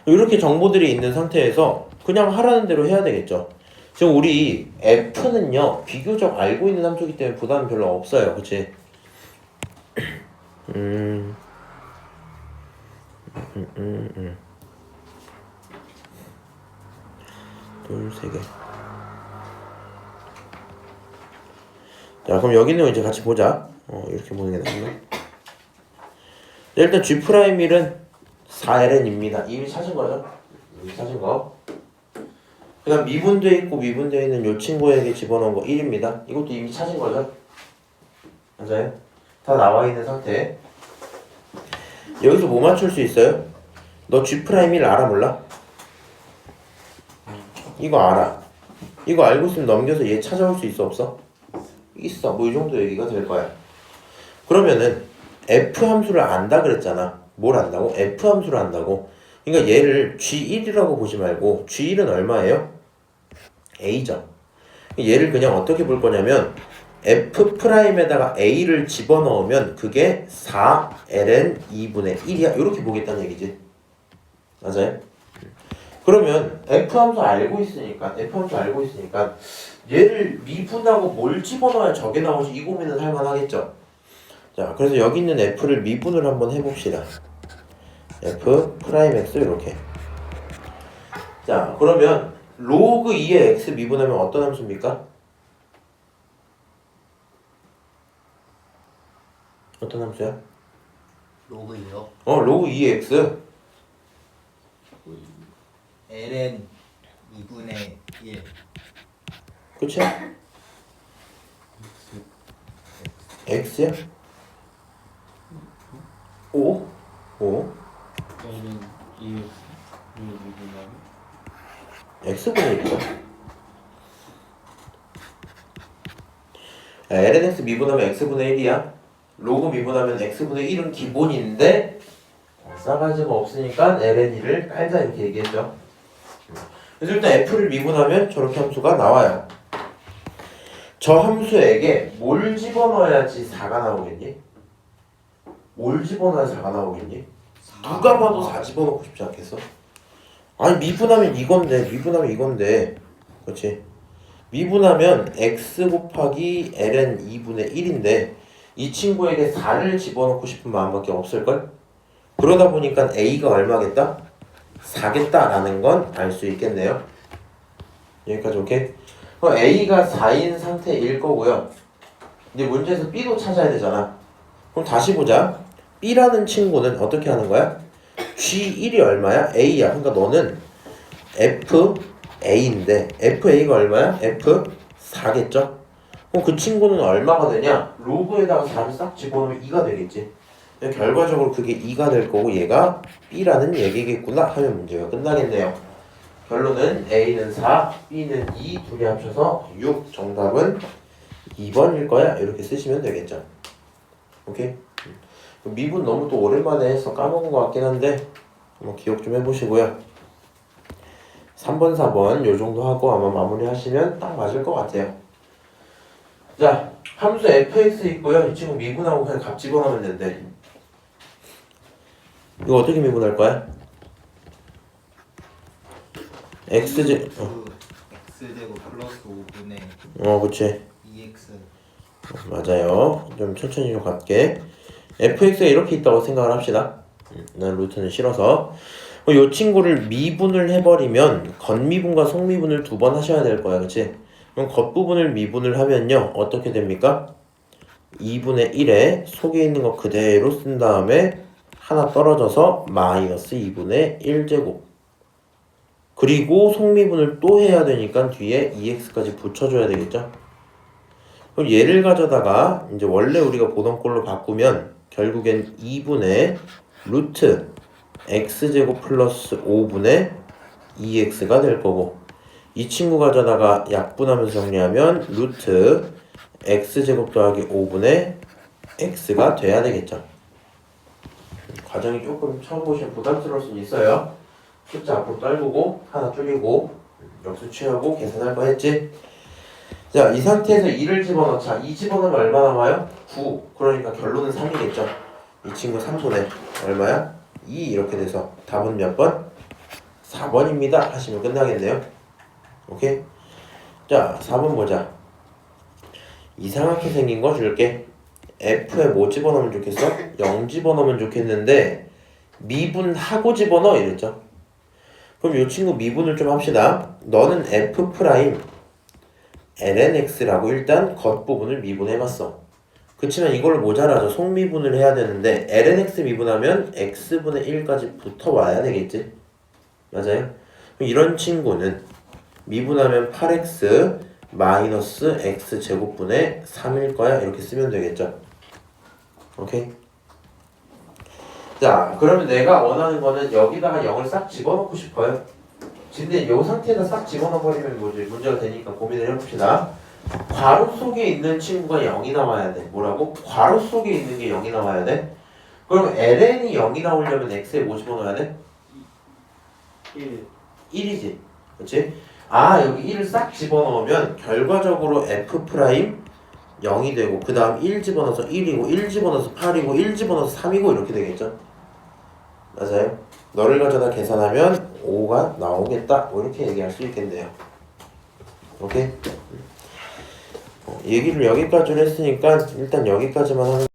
이렇게 정보들이 있는 상태에서 그냥 하라는 대로 해야 되겠죠. 지금 우리 F는요 비교적 알고 있는 함수이기 때문에 부담이 별로 없어요. 그치? 둘, 세 개. 자, 그럼 여기는 이제 같이 보자. 이렇게 보는 게 낫네. 일단 G'1은 4ln입니다. 이미 찾은 거죠? 이미 찾은 거. 그 다음 미분되어 있고 미분되어 있는 요 친구에게 집어넣은 거 1입니다. 이것도 이미 찾은 거죠? 맞아요? 다 나와 있는 상태. 여기서 뭐 맞출 수 있어요? 너 G'1 알아 몰라? 이거 알아. 이거 알고 있으면 넘겨서 얘 찾아올 수 있어 없어? 있어. 뭐 이 정도 얘기가 될 거야. 그러면은 f 함수를 안다 그랬잖아. 뭘 안다고? f 함수를 안다고. 그러니까 얘를 g1이라고 보지 말고 g1은 얼마예요? a죠. 얘를 그냥 어떻게 볼 거냐면 f'에다가 a를 집어넣으면 그게 4ln 2분의 1이야. 이렇게 보겠다는 얘기지. 맞아요? 그러면 f 함수 알고 있으니까 얘를 미분하고 뭘 집어넣어야 저게 나오지? 이 고민은 할 만하겠죠. 자, 그래서 여기 있는 f를 미분을 한번 해봅시다. f'(x) 이렇게. 자, 그러면 로그 2의 x 미분하면 어떤 함수입니까? 어떤 함수야? 로그예요. 로그 2x. ln 2분의 1. 그치? x야? 5? 5? L은 2x 미분하면 x분의 1이죠. ln x 미분하면 x분의 1이야. 로그 미분하면 x분의 1은 기본인데 싸가지가 없으니까 ln 2를 깔자 이렇게 얘기했죠. 그래서 일단 f를 미분하면 저렇게 함수가 나와요. 저 함수에게 뭘 집어넣어야지 4가 나오겠니? 뭘 집어넣어야 4가 나오겠니? 누가 봐도 4 집어넣고 싶지 않겠어? 아니 미분하면 이건데 그렇지? 미분하면 x 곱하기 ln 2분의 1인데 이 친구에게 4를 집어넣고 싶은 마음밖에 없을걸? 그러다 보니까 a가 얼마겠다? 4겠다라는 건 알 수 있겠네요. 여기까지 오케이? 그럼 a가 4인 상태일 거고요. 근데 문제에서 b도 찾아야 되잖아. 그럼 다시 보자. b라는 친구는 어떻게 하는 거야? G1이 얼마야? A야. 그러니까 너는 FA인데 FA가 얼마야? F4겠죠? 그럼 그 친구는 얼마가 되냐? 로그에다가 4를 싹 집어넣으면 2가 되겠지. 결과적으로 그게 2가 될 거고 얘가 B라는 얘기겠구나 하면 문제가 끝나겠네요. 결론은 A는 4, B는 2, 둘이 합쳐서 6. 정답은 2번일 거야. 이렇게 쓰시면 되겠죠. 오케이? 미분 너무 또 오랜만에 해서 까먹은 것 같긴 한데 한번 기억 좀 해보시고요. 3번, 4번 요 정도 하고 아마 마무리 하시면 딱 맞을 것 같아요. 자, 함수 fx 있고요. 이 친구 미분하고 그냥 값 집어넣으면 된대. 이거 어떻게 미분할 거야? x제 x제곱 플러스 5분의 그치. 2x. 맞아요. 좀 천천히 좀 갈게. fx가 이렇게 있다고 생각을 합시다. 난 루트는 싫어서. 이 친구를 미분을 해버리면 겉미분과 속미분을 2번 하셔야 될 거야. 그치? 그럼 겉부분을 미분을 하면요. 어떻게 됩니까? 2분의 1에 속에 있는 거 그대로 쓴 다음에 하나 떨어져서 마이너스 2분의 1제곱. 그리고 속미분을 또 해야 되니까 뒤에 2x까지 붙여줘야 되겠죠? 그럼 얘를 가져다가 이제 원래 우리가 보던 꼴로 바꾸면 결국엔 2분의 루트 x제곱 플러스 5분의 2x가 될 거고 이 친구 가져다가 약분하면서 정리하면 루트 x제곱 더하기 5분의 x가 돼야 되겠죠. 과정이 조금 처음 보시면 부담스러울 수 있어요. 숫자 앞으로 떨구고 하나 줄이고 역수 취하고 계산할 거 했지? 자, 이 상태에서 2를 집어넣자. 2 집어넣으면 얼마 남아요? 9. 그러니까 결론은 3이겠죠. 이 친구 3분의 얼마야? 2 이렇게 돼서 답은 몇 번? 4번입니다 하시면 끝나겠네요. 오케이? 자, 4번 보자. 이상하게 생긴 거 줄게. F에 뭐 집어넣으면 좋겠어? 0 집어넣으면 좋겠는데 미분하고 집어넣어 이랬죠. 그럼 이 친구 미분을 좀 합시다. 너는 F 프라임 lnx라고 일단 겉부분을 미분해봤어. 그치만 이걸로 모자라죠. 속미분을 해야 되는데 lnx 미분하면 x분의 1까지 붙어와야 되겠지. 맞아요? 그럼 이런 친구는 미분하면 8x 마이너스 x제곱분의 3일 거야. 이렇게 쓰면 되겠죠. 오케이? 자, 그러면 내가 원하는 거는 여기다가 0을 싹 집어넣고 싶어요. 근데 이 상태에다 싹 집어넣어버리면 뭐지? 문제가 되니까 고민을 해봅시다. 괄호 속에 있는 친구가 0이 나와야 돼. 뭐라고? 괄호 속에 있는 게 0이 나와야 돼? 그럼 ln이 0이 나오려면 x에 뭐 집어넣어야 돼? 1이지. 그치? 아, 여기 1을 싹 집어넣으면 결과적으로 f 프라임 0이 되고 그 다음 1 집어넣어서 1이고 1 집어넣어서 8이고 1 집어넣어서 3이고 이렇게 되겠죠? 맞아요? 너를 가져다 계산하면 5가 나오겠다. 뭐 이렇게 얘기할 수 있겠네요. 오케이? 얘기를 여기까지로 했으니까 일단 여기까지만 하는